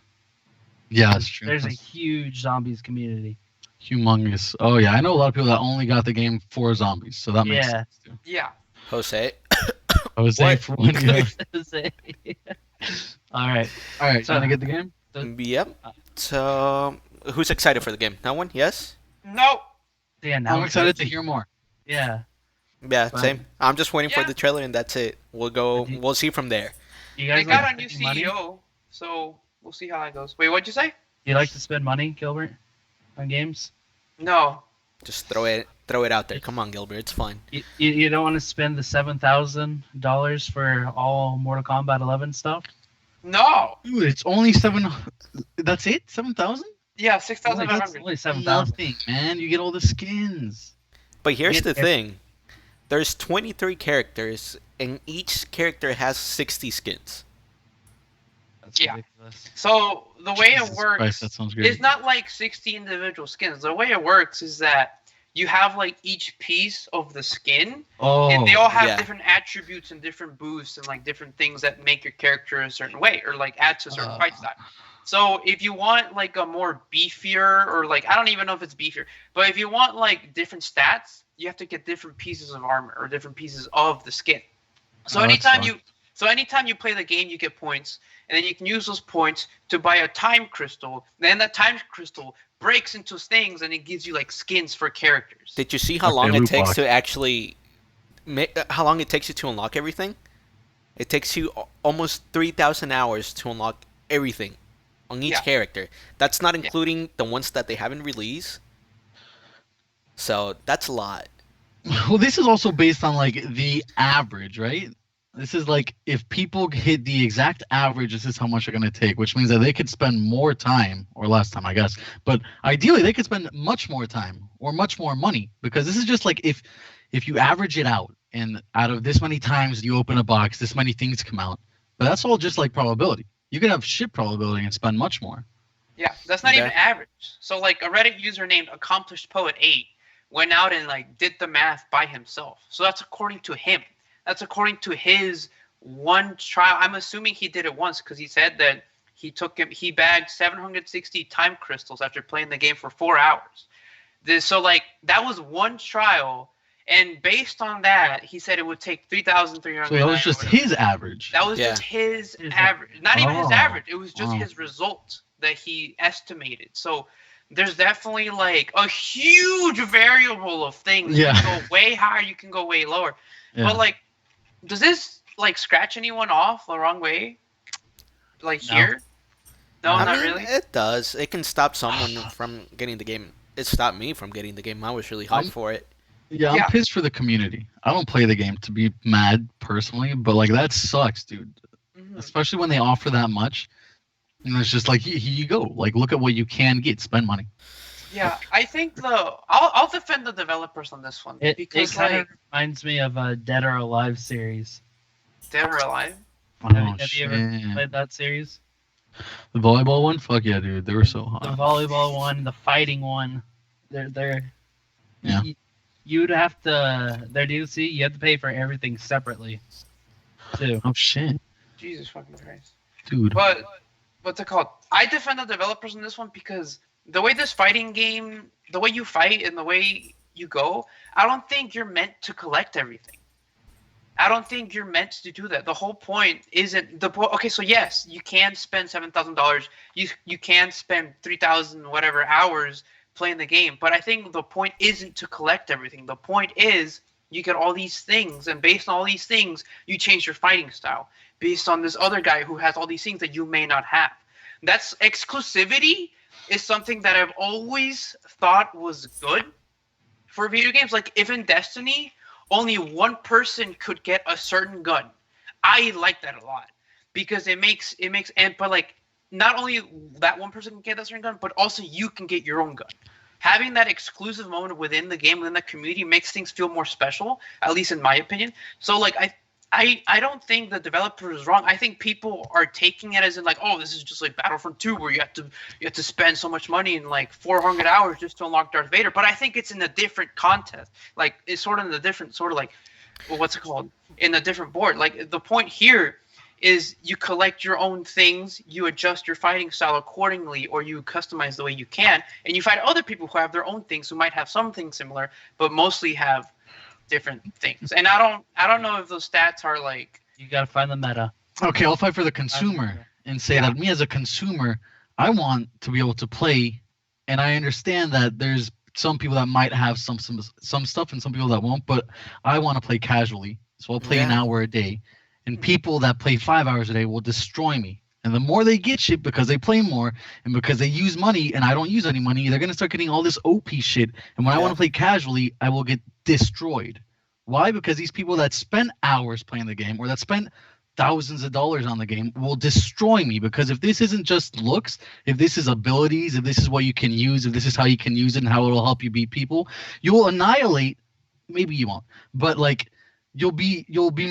Speaker 2: yeah, that's true.
Speaker 4: There's a
Speaker 2: That's
Speaker 4: huge zombies community.
Speaker 2: humongous. Oh yeah, I know a lot of people that only got the game for zombies, so that makes
Speaker 4: Yeah.
Speaker 2: sense too.
Speaker 3: Yeah.
Speaker 1: Jose.
Speaker 2: I was saying
Speaker 1: What?
Speaker 2: for one. Yeah.
Speaker 4: All right.
Speaker 2: All right,
Speaker 4: So-
Speaker 2: trying to get the game.
Speaker 1: Yep. So, who's excited for the game? No one? Yes?
Speaker 3: No.
Speaker 4: Yeah, now
Speaker 2: I'm excited to hear more.
Speaker 4: Yeah.
Speaker 1: Yeah,
Speaker 4: Fine.
Speaker 1: same. I'm just waiting for
Speaker 3: Yeah.
Speaker 1: the trailer and that's it. We'll see from there.
Speaker 4: You
Speaker 3: They
Speaker 4: guys
Speaker 3: got
Speaker 4: like
Speaker 3: a new
Speaker 4: spending money?
Speaker 3: CEO, so we'll see how that goes. Wait, what'd you say?
Speaker 4: You like to spend money, Gilbert, on games?
Speaker 3: No.
Speaker 1: Just throw it out there. Come on, Gilbert. It's fine.
Speaker 4: You don't want to spend the $7,000 for all Mortal Kombat 11 stuff?
Speaker 3: No.
Speaker 2: Dude, it's only 7. That's it? 7,000?
Speaker 3: Yeah,
Speaker 4: Only
Speaker 3: 6,500.
Speaker 4: only 7,000.
Speaker 2: Nothing, man. You get all the skins.
Speaker 1: But here's
Speaker 4: Yeah,
Speaker 1: the
Speaker 4: yeah.
Speaker 1: thing. There's 23 characters and each character has 60 skins.
Speaker 4: That's
Speaker 3: Yeah.
Speaker 4: ridiculous.
Speaker 3: So the way
Speaker 2: Jesus
Speaker 3: it works,
Speaker 2: Christ, that sounds great.
Speaker 3: it's not like 60 individual skins. The way it works is that you have like each piece of the skin,
Speaker 2: Oh,
Speaker 3: and they all have
Speaker 1: yeah.
Speaker 3: different attributes and different boosts and like different things that make your character a certain way or like add to a certain fight style. So if you want like a more beefier or like I don't even know if it's beefier, but if you want like different stats, you have to get different pieces of armor or different pieces of the skin. So
Speaker 2: Oh, that's
Speaker 3: anytime you play the game, you get points, and then you can use those points to buy a time crystal. Then that time crystal breaks into things, and it gives you like skins for characters.
Speaker 1: Did you see how
Speaker 2: Okay,
Speaker 1: long it
Speaker 2: loot
Speaker 1: takes
Speaker 2: box.
Speaker 1: to actually how long it takes you to unlock everything? It takes you almost 3,000 hours to unlock everything on each
Speaker 3: Yeah.
Speaker 1: character. That's not including the ones that they haven't released. So, that's a lot.
Speaker 2: Well, this is also based on like the average, right? This is like if people hit the exact average, this is how much they're going to take, which means that they could spend more time or less time, I guess. But ideally, they could spend much more time or much more money because this is just like if you average it out and out of this many times you open a box, this many things come out. But that's all just like probability. You could have shit probability and spend much more.
Speaker 3: Yeah, that's not
Speaker 1: Okay.
Speaker 3: even average. So like a Reddit user named Accomplished Poet 8 went out and like did the math by himself. So that's according to him. That's according to his one trial. I'm assuming he did it once because he said that he bagged 760 time crystals after playing the game for 4 hours. So like that was one trial, and based on that, he said it would take 3,300.
Speaker 2: So that was just his average.
Speaker 3: That was
Speaker 1: Yeah.
Speaker 3: just his
Speaker 4: His-
Speaker 3: average. Not even his
Speaker 2: Oh,
Speaker 3: average. It was just
Speaker 2: wow.
Speaker 3: his result that he estimated. So there's definitely like a huge variable of things.
Speaker 2: Yeah.
Speaker 3: You can go way higher, you can go way lower.
Speaker 2: Yeah.
Speaker 3: But like, does this like scratch anyone off the wrong way? Like
Speaker 4: No.
Speaker 3: here? No,
Speaker 1: I
Speaker 3: not
Speaker 1: mean,
Speaker 3: really.
Speaker 1: It does. It can stop someone from getting the game. It stopped me from getting the game. I was really hyped for it.
Speaker 2: Yeah, I'm
Speaker 3: Yeah.
Speaker 2: pissed for the community. I don't play the game to be mad personally, but like that sucks, dude.
Speaker 3: Mhm.
Speaker 2: Especially when they offer that much. And it's just like, here you go. Like, look at what you can get. Spend money.
Speaker 3: Yeah, I think I'll defend the developers on this one
Speaker 4: It
Speaker 3: because
Speaker 4: kind
Speaker 3: like
Speaker 4: of reminds me of a Dead or Alive series.
Speaker 3: Dead or Alive.
Speaker 2: Oh
Speaker 4: Have you ever
Speaker 2: shit!
Speaker 4: played that series?
Speaker 2: The volleyball one? Fuck yeah, dude. They were so
Speaker 4: The
Speaker 2: hot.
Speaker 4: volleyball one, the fighting one. They're
Speaker 2: Yeah.
Speaker 4: you'd have to their DLC. You have to pay for everything separately, too.
Speaker 2: Oh shit,
Speaker 3: Jesus fucking Christ.
Speaker 2: dude.
Speaker 3: But what's it called? I defend the developers on this one because the way this fighting game, the way you fight and the way you go, I don't think you're meant to collect everything. I don't think you're meant to do that. The whole point isn't the point. Okay, so yes, you can spend $7,000. You can spend 3,000 whatever hours playing the game, but I think the point isn't to collect everything. The point is you get all these things, and based on all these things, you change your fighting style based on this other guy who has all these things that you may not have. That's exclusivity is something that I've always thought was good for video games. Like if in Destiny only one person could get a certain gun, I like that a lot because but like not only that one person can get that certain gun, but also you can get your own gun. Having that exclusive moment within the game, within the community, makes things feel more special, at least in my opinion. So like I don't think the developer is wrong. I think people are taking it as in like, oh, this is just like Battlefront 2 where you have to spend so much money in like 400 hours just to unlock Darth Vader. But I think it's in a different context. Like it's sort of in a different sort of like, well, what's it called? In a different board. Like the point here is you collect your own things, you adjust your fighting style accordingly, or you customize the way you can, and you fight other people who have their own things who might have something similar, but mostly have different things. And I don't know if those stats are like
Speaker 4: You gotta find the meta.
Speaker 2: Okay, I'll fight for the consumer and say that me as a consumer, I want to be able to play, and I understand that there's some people that might have some stuff and some people that won't, but I want to play casually, so I'll play an hour a day, and people that play 5 hours a day will destroy me. And the more they get shit because they play more and because they use money and I don't use any money, they're gonna start getting all this OP shit. And when I want to play casually, I will get destroyed. Why? Because these people that spend hours playing the game or that spend thousands of dollars on the game will destroy me. Because if this isn't just looks, if this is abilities, if this is what you can use, if this is how you can use it and how it'll help you beat people, you will annihilate. Maybe you won't, but like you'll be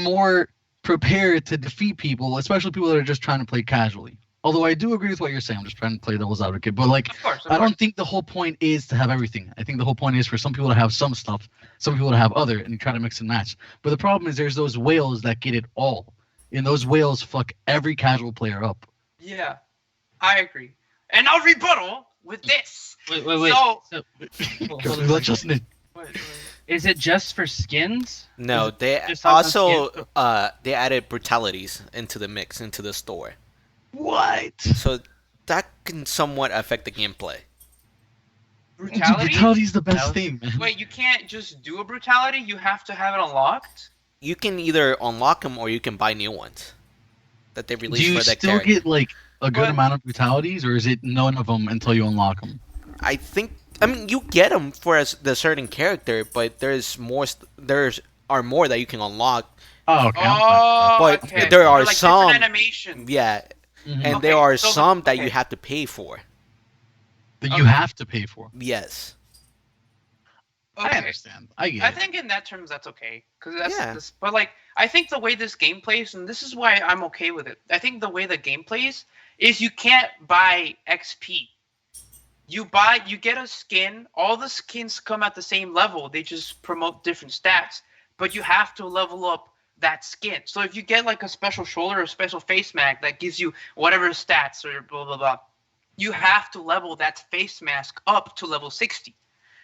Speaker 2: more prepared to defeat people, especially people that are just trying to play casually. Although I do agree with what you're saying, I'm just trying to play devil's advocate. But like,
Speaker 3: of course.
Speaker 2: I don't think the whole point is to have everything. I think the whole point is for some people to have some stuff, some people to have other, and you try to mix and match. But the problem is there's those whales that get it all, and those whales fuck every casual player up.
Speaker 3: Yeah, I agree. And I'll rebuttal with this.
Speaker 4: Wait.
Speaker 3: So,
Speaker 2: Let's just
Speaker 4: Is it just for skins?
Speaker 1: No,
Speaker 4: Is it
Speaker 1: they
Speaker 4: just on
Speaker 1: also
Speaker 4: skins?
Speaker 1: they added brutalities into the mix into the store,
Speaker 2: what?
Speaker 1: so that can somewhat affect the gameplay.
Speaker 3: brutality?
Speaker 2: Brutality is the best thing, man.
Speaker 3: Wait, you can't just do a brutality? You have to have it unlocked?
Speaker 1: You can either unlock them or you can buy new ones that they
Speaker 2: Do
Speaker 1: release
Speaker 2: you
Speaker 1: for that
Speaker 2: still
Speaker 1: character.
Speaker 2: get like a good
Speaker 3: But-
Speaker 2: amount of brutalities, or is it none of them until you unlock them?
Speaker 1: I think. I mean, you get them for the certain character, but there's more. Are more that you can unlock.
Speaker 2: Oh, okay.
Speaker 3: Oh,
Speaker 1: But
Speaker 3: okay.
Speaker 1: there are
Speaker 3: like
Speaker 1: some-
Speaker 3: different animations.
Speaker 1: Yeah,
Speaker 2: Mhm.
Speaker 1: and
Speaker 3: Okay,
Speaker 1: there are
Speaker 3: so the-
Speaker 1: some that
Speaker 3: okay.
Speaker 1: you have to pay for.
Speaker 2: That you have to pay for.
Speaker 1: Yes.
Speaker 2: I
Speaker 3: Okay.
Speaker 2: understand. I get
Speaker 3: I
Speaker 2: it.
Speaker 3: think in that terms that's okay, because that's
Speaker 1: Yeah.
Speaker 3: this. But like, I think the way this game plays, and this is why I'm okay with it. I think the way the game plays is you can't buy XP. You get a skin. All the skins come at the same level. They just promote different stats, but you have to level up that skin. So if you get like a special shoulder or special face mask that gives you whatever stats or blah blah blah, you have to level that face mask up to level 60.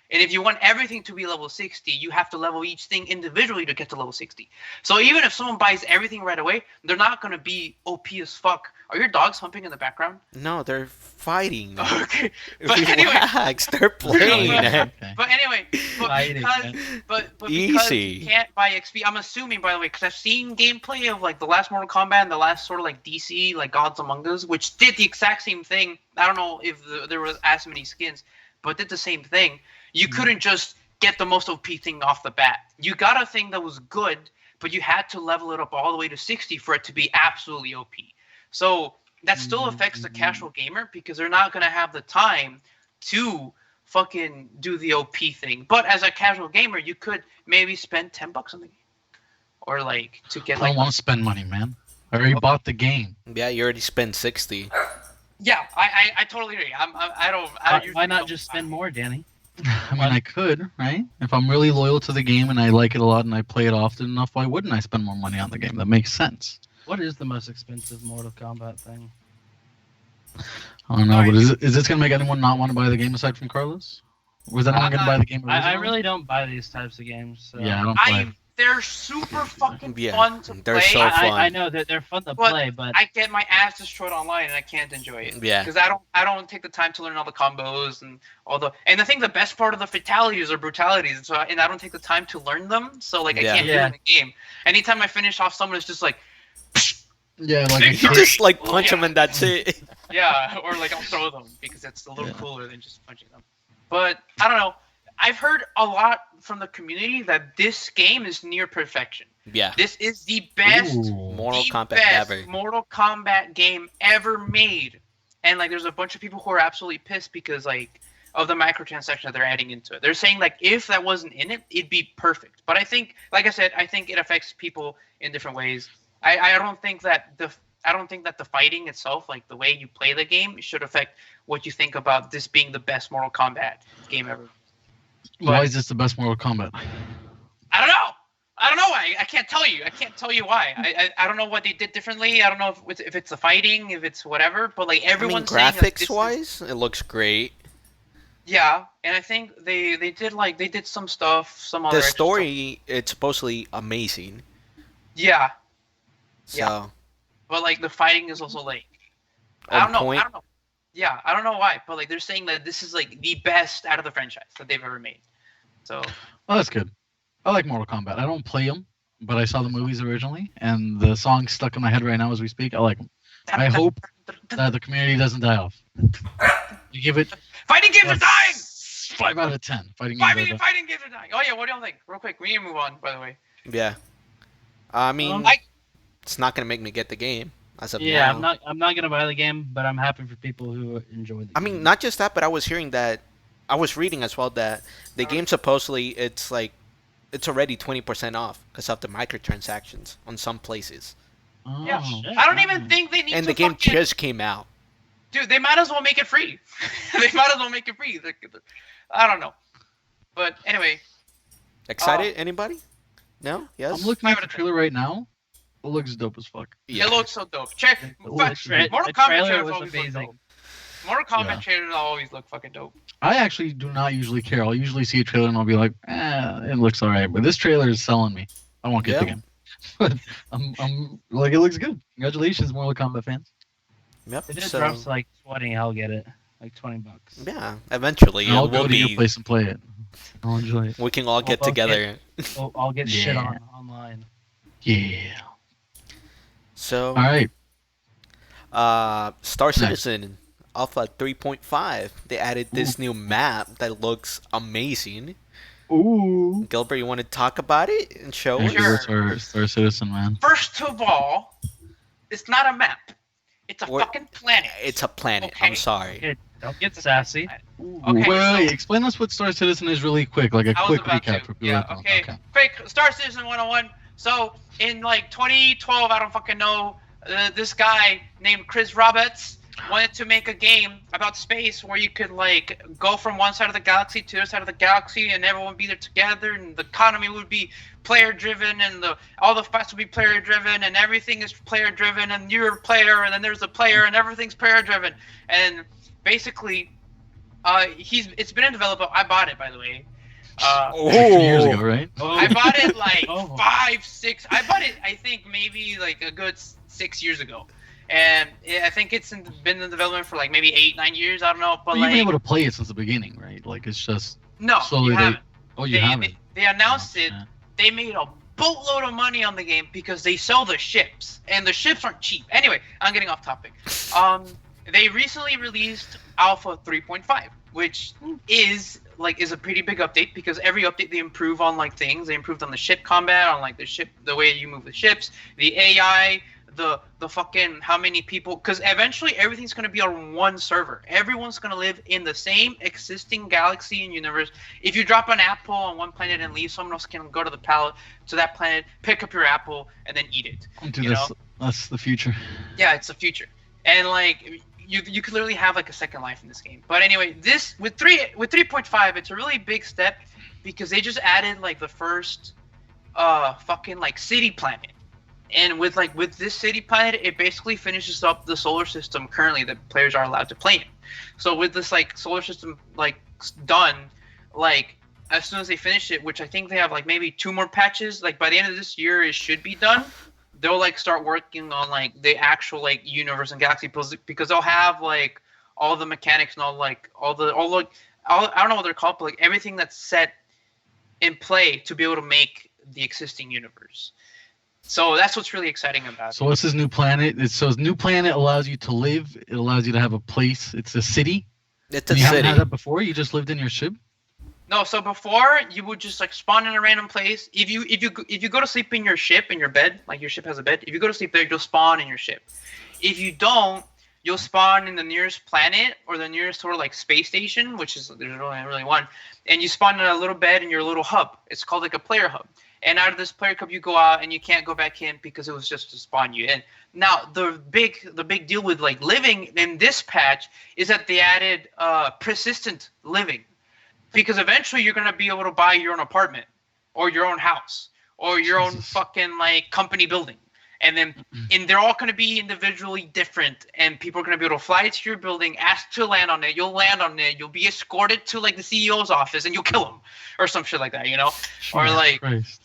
Speaker 3: And if you want everything to be level 60, you have to level each thing individually to get to level 60. So even if someone buys everything right away, they're not going to be OP as fuck. Are your dogs humping in the background?
Speaker 1: No, they're fighting.
Speaker 3: Okay. But anyway,
Speaker 1: Relax, they're playing.
Speaker 2: Okay.
Speaker 3: but anyway, but
Speaker 4: Fighting,
Speaker 3: because,
Speaker 4: man.
Speaker 3: but because
Speaker 1: Easy.
Speaker 3: you can't buy XP, I'm assuming, by the way, because I've seen gameplay of like the last Mortal Kombat and the last sort of like DC, like Gods Among Us, which did the exact same thing. I don't know if there was as many skins, but did the same thing. You couldn't just get the most OP thing off the bat. You got a thing that was good, but you had to level it up all the way to 60 for it to be absolutely OP. So that still affects the casual gamer because they're not going to have the time to fucking do the OP thing. But as a casual gamer, you could maybe spend $10 on the game, or like to get
Speaker 2: I
Speaker 3: like.
Speaker 2: don't want to spend money, man. I already bought the game.
Speaker 1: Yeah, you already spent 60.
Speaker 3: Yeah, I totally agree. I don't usually
Speaker 4: Why not
Speaker 3: don't
Speaker 4: just
Speaker 3: buy.
Speaker 4: spend more, Danny?
Speaker 2: I mean, I could, right? If I'm really loyal to the game and I like it a lot and I play it often enough, why wouldn't I spend more money on the game? That makes sense.
Speaker 4: What is the most expensive Mortal Kombat thing?
Speaker 2: I don't know, but is this going to make anyone not want to buy the game aside from Carlos? Was anyone going to buy the game
Speaker 4: I
Speaker 2: originally?
Speaker 4: really don't buy these types of games. So.
Speaker 2: Yeah, I don't play.
Speaker 3: They're super fucking
Speaker 1: Yeah,
Speaker 3: fun to
Speaker 1: they're
Speaker 3: play.
Speaker 1: so fun.
Speaker 4: I know that they're fun to
Speaker 3: But
Speaker 4: play, but
Speaker 3: I get my ass destroyed online and I can't enjoy it.
Speaker 1: Yeah.
Speaker 3: Because I don't take the time to learn all the combos and all the. And I think the best part of the fatalities are brutalities, and I don't take the time to learn them. So like I
Speaker 1: Yeah.
Speaker 3: can't do it in the game. Anytime I finish off someone, it's just like.
Speaker 2: Yeah, like
Speaker 3: You
Speaker 1: You just like punch
Speaker 3: Yeah.
Speaker 1: them and that's it.
Speaker 3: Yeah, or like I'll throw them because it's a little
Speaker 2: Yeah.
Speaker 3: cooler than just punching them. But I don't know. I've heard a lot from the community that this game is near perfection.
Speaker 1: Yeah.
Speaker 3: This is the best,
Speaker 1: Mortal
Speaker 3: the
Speaker 1: Kombat
Speaker 3: best
Speaker 1: ever.
Speaker 3: Mortal Kombat game ever made. And like, there's a bunch of people who are absolutely pissed because like of the microtransactions that they're adding into it. They're saying like if that wasn't in it, it'd be perfect. But I think, like I said, I think it affects people in different ways. I don't think that the fighting itself, like the way you play the game, should affect what you think about this being the best Mortal Kombat game ever.
Speaker 2: Why is this the best Mortal Kombat?
Speaker 3: I don't know. I don't know why. I can't tell you. I can't tell you why. I don't know what they did differently. I don't know if it's the fighting, if it's whatever. But like
Speaker 1: I mean,
Speaker 3: everyone's saying that this is-
Speaker 1: graphics-wise, it looks great.
Speaker 3: yeah. And I think they did some stuff, some other
Speaker 1: The
Speaker 3: extra
Speaker 1: story, it's supposedly amazing.
Speaker 3: stuff. Yeah.
Speaker 1: So,
Speaker 3: Yeah. But like the fighting is also like I
Speaker 1: on
Speaker 3: don't know.
Speaker 1: point.
Speaker 3: I don't know. Yeah, I don't know why, but like they're saying that this is like the best out of the franchise that they've ever made. So
Speaker 2: Oh, that's good. I like Mortal Kombat. I don't play them, but I saw the movies originally, and the song's stuck in my head right now as we speak. I like them. I hope that the community doesn't die off. You give it
Speaker 3: fighting games are dying.
Speaker 2: 5 out of 10. Fighting games.
Speaker 3: Fighting games are dying. Oh yeah, what do y'all think? Real quick, we need to move on. By the way,
Speaker 1: Yeah. I mean,
Speaker 3: I-
Speaker 1: it's not gonna make me get the game as of
Speaker 4: yeah,
Speaker 1: now.
Speaker 4: I'm not gonna buy the game, but I'm happy for people who enjoy the
Speaker 1: I
Speaker 4: game.
Speaker 1: mean, not just that, but I was hearing that, I was reading as well that the game supposedly it's already 20% off because of the microtransactions on some places,
Speaker 2: Oh.
Speaker 3: yeah,
Speaker 4: shit.
Speaker 3: I don't even think they need
Speaker 1: and
Speaker 3: to
Speaker 1: the game
Speaker 3: fucking-
Speaker 1: just came out.
Speaker 3: Dude, they might as well make it free. They might as well make it free. I don't know. But anyway,
Speaker 1: Excited? Anybody? No? Yes.
Speaker 2: I'm looking at the trailer right now. It looks dope as fuck.
Speaker 3: it looks so dope. Check.
Speaker 2: looks
Speaker 3: Mortal
Speaker 4: the
Speaker 3: Kombat
Speaker 4: trailer
Speaker 3: trailers
Speaker 4: was
Speaker 3: always look
Speaker 4: amazing.
Speaker 3: dope. Mortal Kombat
Speaker 2: Yeah.
Speaker 3: trailers always look fucking dope.
Speaker 2: I actually do not usually care. I'll usually see a trailer and I'll be like, it looks alright. But this trailer is selling me. I won't get the
Speaker 1: Yeah.
Speaker 2: game. But I'm like, it looks good. Congratulations, Mortal Kombat fans.
Speaker 1: Yep.
Speaker 4: If it
Speaker 1: So,
Speaker 4: drops to like 20, I'll get it. Like $20.
Speaker 1: yeah, eventually
Speaker 2: I'll
Speaker 1: it
Speaker 2: go
Speaker 1: will
Speaker 2: to your
Speaker 1: be.
Speaker 2: place and play it. I'll enjoy it.
Speaker 1: We can all get
Speaker 4: We'll both
Speaker 1: together.
Speaker 4: I'll get shit
Speaker 2: Yeah.
Speaker 4: on online.
Speaker 2: Yeah.
Speaker 1: So,
Speaker 2: All right.
Speaker 1: Star
Speaker 2: Nice.
Speaker 1: Citizen Alpha 3.5. They added this new map that looks amazing.
Speaker 2: Ooh.
Speaker 1: Gilbert, you want to talk about it and show
Speaker 2: Thank
Speaker 1: us?
Speaker 2: you,
Speaker 3: Sure.
Speaker 2: Star Citizen, man.
Speaker 3: First of all, it's not a map. It's a
Speaker 1: What-
Speaker 3: fucking planet.
Speaker 1: It's a planet.
Speaker 3: Okay.
Speaker 1: I'm sorry.
Speaker 4: Okay, don't get sassy.
Speaker 3: Okay,
Speaker 2: wait,
Speaker 3: so-
Speaker 2: explain us what Star Citizen is really quick, like a
Speaker 3: I was
Speaker 2: quick
Speaker 3: about
Speaker 2: recap
Speaker 3: to.
Speaker 2: for people
Speaker 3: Yeah,
Speaker 2: that don't.
Speaker 3: okay. Quick, Star Citizen 101. So, in like 2012, I don't fucking know, this guy named Chris Roberts wanted to make a game about space where you could like go from one side of the galaxy to the other side of the galaxy and everyone would be there together and the economy would be player driven and all the fights would be player driven and everything is player driven and you're a player and then there's a player and everything's player driven and basically it's been in development. I bought it, by the way.
Speaker 2: Like 2 years
Speaker 1: Oh.
Speaker 2: ago, right?
Speaker 3: I bought it like
Speaker 4: Oh.
Speaker 3: 5, 6. I bought it, I think, maybe like a good 6 years ago, and I think it's been in development for like maybe 8, 9 years. I don't know, but
Speaker 2: But you've been
Speaker 3: like
Speaker 2: able to play it since the beginning, right? Like it's just
Speaker 3: no,
Speaker 2: slowly
Speaker 3: you
Speaker 2: they-
Speaker 3: haven't.
Speaker 2: oh, you haven't.
Speaker 3: They announced it.
Speaker 2: Yeah.
Speaker 3: They made a boatload of money on the game because they sell the ships, and the ships aren't cheap. Anyway, I'm getting off topic. They recently released Alpha 3.5, which is a pretty big update because every update they improve on like things. They improved on the ship combat, on like the way you move the ships, the AI, the fucking how many people, because eventually everything's gonna be on one server. Everyone's gonna live in the same existing galaxy and universe. If you drop an apple on one planet and leave, someone else can go to that planet, pick up your apple, and then eat it.
Speaker 2: That's the future.
Speaker 3: Yeah, it's the future, and like you could literally have like a second life in this game. But anyway, this with 3.5, it's a really big step because they just added like the first fucking like city planet. And with this city planet, it basically finishes up the solar system currently that players are allowed to play in. So with this like solar system like done, like as soon as they finish it, which I think they have like maybe 2 more patches, like by the end of this year it should be done. They'll like start working on like the actual like universe and galaxy because they'll have like all the mechanics and all I don't know what they're called, but like everything that's set in play to be able to make the existing universe. So that's what's really exciting about it.
Speaker 2: So what's this new planet? This new planet allows you to live. It allows you to have a place. It's a city.
Speaker 1: It's a
Speaker 2: You haven't
Speaker 1: city.
Speaker 2: had that before. You just lived in your ship.
Speaker 3: No, so before you would just like spawn in a random place. If you go to sleep in your ship, in your bed, like your ship has a bed. If you go to sleep there, you'll spawn in your ship. If you don't, you'll spawn in the nearest planet or the nearest sort of like space station, which is there's really one, and you spawn in a little bed in your little hub. It's called like a player hub. And out of this player hub, you go out and you can't go back in because it was just to spawn you in. Now the big deal with like living in this patch is that they added persistent living, because eventually you're gonna be able to buy your own apartment or your own house or your own fucking like company building, and they're all gonna be individually different, and people are gonna be able to fly to your building, ask to land on it. You'll land on it. You'll be escorted to like the CEO's office, and you'll kill him or some shit like that, you know, or like.
Speaker 2: Christ.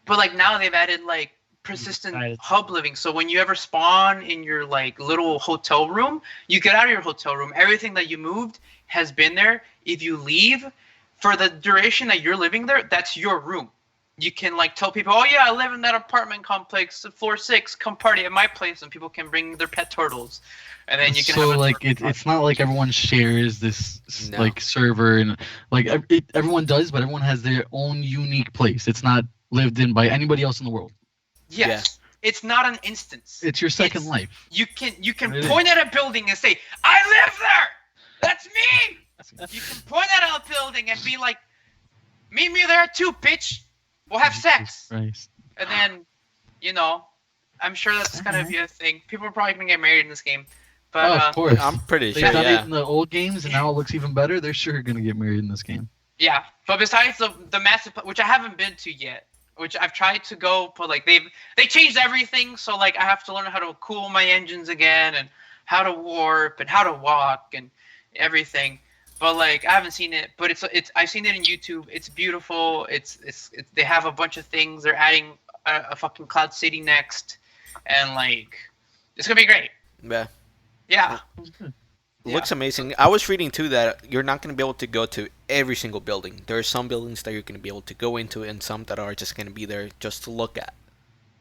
Speaker 3: But like now they've added like persistent hub living. So when you ever spawn in your like little hotel room, you get out of your hotel room. Everything that you moved has been there. If you leave for the duration that you're living there, that's your room. You can like tell people, oh yeah, I live in that apartment complex, floor 6. Come party at my place, and people can bring their pet turtles, and then you can.
Speaker 2: So
Speaker 3: have
Speaker 2: like it's not like everyone shares this
Speaker 1: No.
Speaker 2: like server, and like everyone does, but everyone has their own unique place. It's not lived in by anybody else in the world.
Speaker 3: Yes. Yeah. It's not an instance.
Speaker 2: It's your second life.
Speaker 3: You can
Speaker 2: It
Speaker 3: point at a building and say, I live there! That's me! You can point at a building and be like, meet me there too, bitch! We'll have sex!
Speaker 2: Christ.
Speaker 3: And then, you know, I'm sure that's gonna be a thing. People are probably gonna get married in this game. But,
Speaker 2: of course.
Speaker 1: I'm pretty
Speaker 2: They
Speaker 1: sure.
Speaker 2: done it
Speaker 1: Yeah.
Speaker 2: in the old games, and now it looks even better. They're sure gonna get married in this game.
Speaker 3: Yeah, but besides the massive, which I haven't been to yet, which I've tried to go, but like they changed everything, so like I have to learn how to cool my engines again, and how to warp, and how to walk, and everything. But like I haven't seen it, but it's I've seen it in YouTube. It's beautiful. It's they have a bunch of things. They're adding a fucking Cloud City next, and like it's gonna be great.
Speaker 1: Yeah.
Speaker 3: Yeah.
Speaker 1: Looks amazing. I was reading too that you're not going to be able to go to every single building. There are some buildings that you're going to be able to go into, and some that are just going to be there just to look at.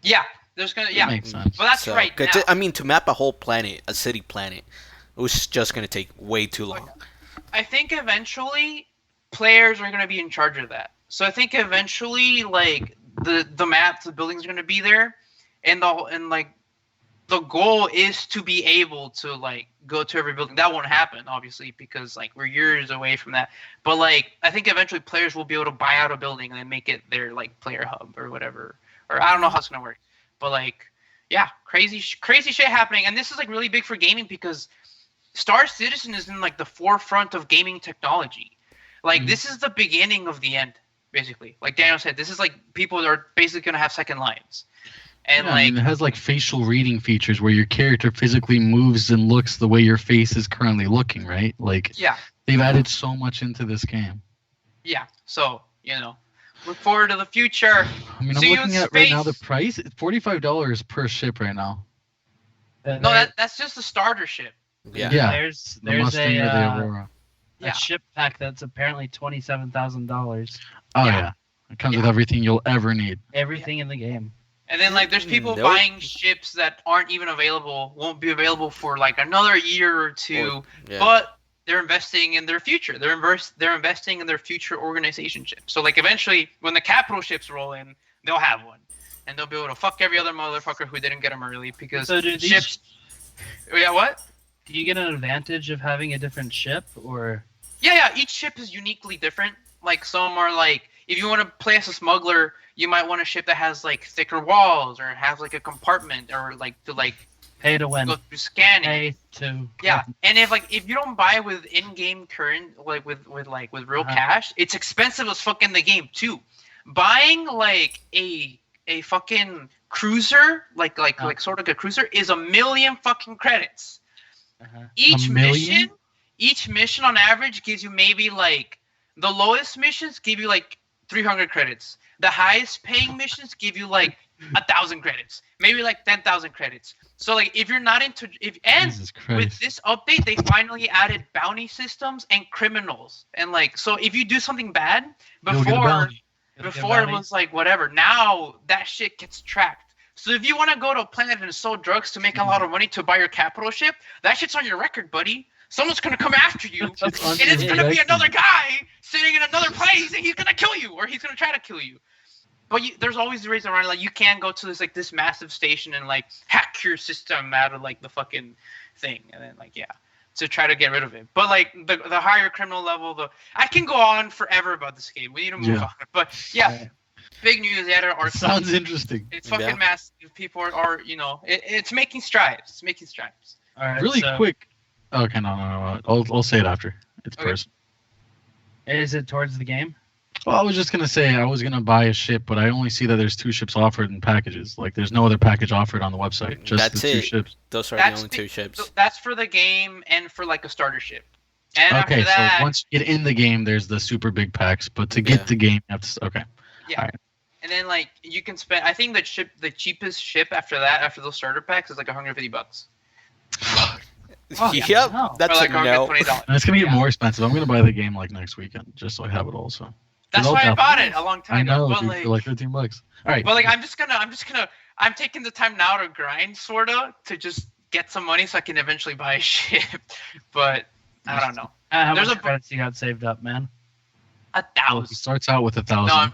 Speaker 3: Yeah. There's gonna
Speaker 2: That makes sense.
Speaker 3: Well, that's
Speaker 1: So,
Speaker 3: right
Speaker 1: 'cause
Speaker 3: now.
Speaker 1: I mean, to map a whole planet, a city planet, it was just going to take way too long.
Speaker 3: I think eventually players are going to be in charge of that. So I think eventually like the maps, the buildings are going to be there, and like the goal is to be able to like go to every building. That won't happen obviously because like we're years away from that. But like I think eventually players will be able to buy out a building and then make it their like player hub or whatever. Or I don't know how it's going to work. But like yeah, crazy shit happening, and this is like really big for gaming because Star Citizen is in like the forefront of gaming technology. Like this is the beginning of the end, basically. Like Daniel said, this is like people are basically gonna have second lives. And
Speaker 2: Yeah,
Speaker 3: like
Speaker 2: I mean, it has like facial reading features where your character physically moves and looks the way your face is currently looking, right? Like
Speaker 3: yeah,
Speaker 2: they've added so much into this game.
Speaker 3: yeah. So, you know, look forward to the future.
Speaker 2: I mean, I'm
Speaker 3: See you
Speaker 2: looking
Speaker 3: in
Speaker 2: at right now
Speaker 3: space.
Speaker 2: the price. It's $45 per ship right now.
Speaker 3: No, that's just the starter ship.
Speaker 1: Yeah.
Speaker 2: Yeah.
Speaker 4: There's
Speaker 2: The Mustang or the Aurora.
Speaker 3: Yeah.
Speaker 4: a ship pack that's apparently $27,000.
Speaker 2: Oh
Speaker 3: Yeah.
Speaker 2: yeah. It comes with
Speaker 3: Yeah.
Speaker 2: everything you'll ever need.
Speaker 4: Everything in the game.
Speaker 3: And then like there's people
Speaker 1: Nope.
Speaker 3: buying ships that aren't even available, won't be available for like another year or two.
Speaker 1: Yeah.
Speaker 3: But they're investing in their future. They're investing in their future organization ships. So like eventually, when the capital ships roll in, they'll have one, and they'll be able to fuck every other motherfucker who didn't get them early because
Speaker 4: So do these,
Speaker 3: ships. Yeah, what?
Speaker 4: do you get an advantage of having a different ship, or?
Speaker 3: Yeah. Each ship is uniquely different. Like some are like, if you want to play as a smuggler, you might want a ship that has like thicker walls or has like a compartment or like to like
Speaker 4: Pay to win.
Speaker 3: go through scanning.
Speaker 4: Pay to.
Speaker 3: Yeah, and if you don't buy with in-game current with real cash, it's expensive as fuck in the game too. Buying like a fucking cruiser, like sort of a cruiser, is 1,000,000 fucking credits.
Speaker 4: Uh-huh.
Speaker 3: Each
Speaker 2: 1,000,000?
Speaker 3: mission on average gives you maybe like the lowest missions give you like 300 credits. The highest paying missions give you like 1,000 credits, maybe like 10,000 credits. So like if you're not into
Speaker 2: Jesus Christ.
Speaker 3: with this update, they finally added bounty systems and criminals, and like so if you do something bad
Speaker 2: You'll get a
Speaker 3: before
Speaker 2: bounty.
Speaker 3: before it was like whatever. Now that shit gets tracked. So if you want to go to a planet and sell drugs to make a lot of money to buy your capital ship, that shit's on your record, buddy. Someone's gonna come after you, and it's gonna be another guy sitting in another place, and he's gonna kill you, or he's gonna try to kill you. But there's always the reason around. Like you can go to this massive station and like hack your system out of like the fucking thing, and then like to try to get rid of it. But like the higher criminal level, I can go on forever about this game. We need to move on. But big news.
Speaker 2: Sounds interesting.
Speaker 3: It's fucking massive. People are it's making strides. It's making strides.
Speaker 4: All right,
Speaker 2: Really quick. Okay, no. I'll say it after. It's
Speaker 3: Okay.
Speaker 2: personal.
Speaker 4: Is it towards the game?
Speaker 2: Well, I was just gonna say I was gonna buy a ship, but I only see that there's 2 ships offered in packages. Like there's no other package offered on the website. Just
Speaker 1: That's
Speaker 2: the 2
Speaker 1: it.
Speaker 2: ships.
Speaker 1: Those are
Speaker 3: That's
Speaker 1: the only 2 ships.
Speaker 3: That's for the game and for like a starter ship. And
Speaker 2: Okay,
Speaker 3: after that,
Speaker 2: so once you get in the game, there's the super big packs, but to get
Speaker 1: Yeah.
Speaker 2: the game, you have to. Okay.
Speaker 3: and then like you can spend. I think the cheapest ship after that, after those starter packs, is like $150.
Speaker 4: Oh,
Speaker 1: yep,
Speaker 4: yeah, no.
Speaker 1: that's
Speaker 3: or like
Speaker 1: a no.
Speaker 3: $120.
Speaker 2: And it's gonna get
Speaker 3: Yeah.
Speaker 2: more expensive. I'm gonna buy the game like next weekend, just so I have it also.
Speaker 3: That's
Speaker 2: I'll
Speaker 3: why I
Speaker 2: double-
Speaker 3: bought it a long
Speaker 2: I
Speaker 3: time
Speaker 2: know,
Speaker 3: ago. But
Speaker 2: dude,
Speaker 3: like,
Speaker 2: for like $13. All right.
Speaker 3: but like I'm taking the time now to grind sorta to just get some money so I can eventually buy a ship. But I don't know.
Speaker 4: How
Speaker 3: There's
Speaker 4: much
Speaker 3: a-
Speaker 4: credits you got saved up, man?
Speaker 3: A
Speaker 2: Well, it
Speaker 3: 1,000.
Speaker 2: starts out with 1,000.
Speaker 3: No,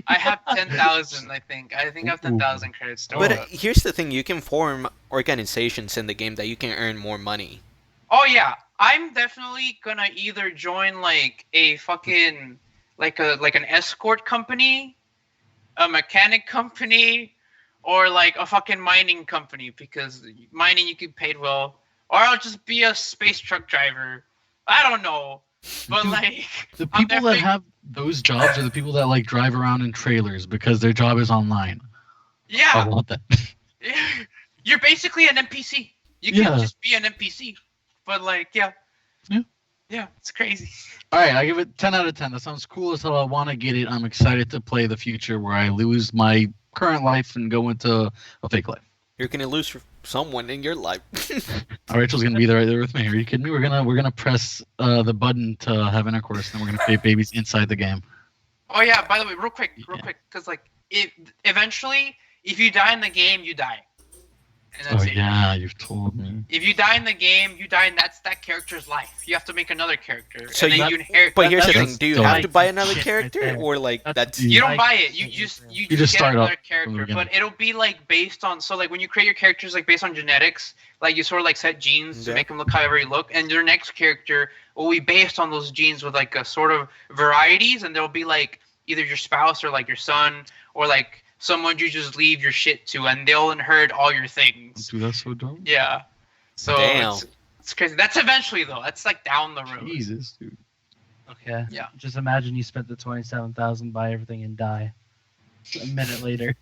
Speaker 3: I have 10,000. I think I have 10,000 credits. To
Speaker 1: But
Speaker 3: roll up.
Speaker 1: here's the thing: you can form organizations in the game that you can earn more money.
Speaker 3: Oh yeah, I'm definitely gonna either join like a fucking like an escort company, a mechanic company, or like a fucking mining company because mining you get paid well. Or I'll just be a space truck driver. I don't know, but
Speaker 2: Dude,
Speaker 3: like
Speaker 2: The
Speaker 3: I'm
Speaker 2: people that have those jobs are the people that like drive around in trailers because their job is online. I
Speaker 3: yeah,
Speaker 2: want that.
Speaker 3: you're basically an NPC. You can
Speaker 2: Yeah.
Speaker 3: just be an NPC, but like yeah, it's crazy.
Speaker 2: All right, I give it 10 out of 10. That sounds cool as hell. I want to get it. I'm excited to play the future where I lose my current life and go into a fake life.
Speaker 1: You're gonna lose someone in your life.
Speaker 2: Rachel's gonna be there right there with me. Are you kidding me? We're gonna press the button to have intercourse, and we're gonna create babies inside the game.
Speaker 3: Oh yeah, by the way, real quick, because like eventually, if you die in the game, you die, and that's
Speaker 2: Oh
Speaker 3: it.
Speaker 2: yeah, you've told me.
Speaker 3: If you die in the game, you die, and that's that character's life. You have to make another character,
Speaker 1: So
Speaker 3: and then
Speaker 1: you-
Speaker 3: you inherit.
Speaker 1: But here's the
Speaker 2: That's
Speaker 1: thing: do you
Speaker 2: dope.
Speaker 1: have to buy another
Speaker 4: Shit right
Speaker 1: character,
Speaker 4: there.
Speaker 1: or like that's
Speaker 3: you don't
Speaker 4: Like-
Speaker 3: buy it. You
Speaker 4: like-
Speaker 3: just
Speaker 2: just
Speaker 3: get
Speaker 2: start
Speaker 3: another
Speaker 2: up from the
Speaker 3: character,
Speaker 2: beginning.
Speaker 3: but it'll be like based on. So like when you create your characters, like based on genetics, like you sort of like set genes to
Speaker 1: Yeah.
Speaker 3: make them look however you look, and your next character will be based on those genes with like a sort of varieties, and there'll be like either your spouse or like your son or like someone you just leave your shit to, and they'll inherit all your things.
Speaker 2: Dude, that's so dope.
Speaker 3: Yeah. So
Speaker 1: Damn.
Speaker 3: it's crazy. That's eventually though. That's like down the road.
Speaker 2: Jesus, dude.
Speaker 4: Okay.
Speaker 3: Yeah.
Speaker 4: Just imagine you spent the 27,000, buy everything, and die a minute later.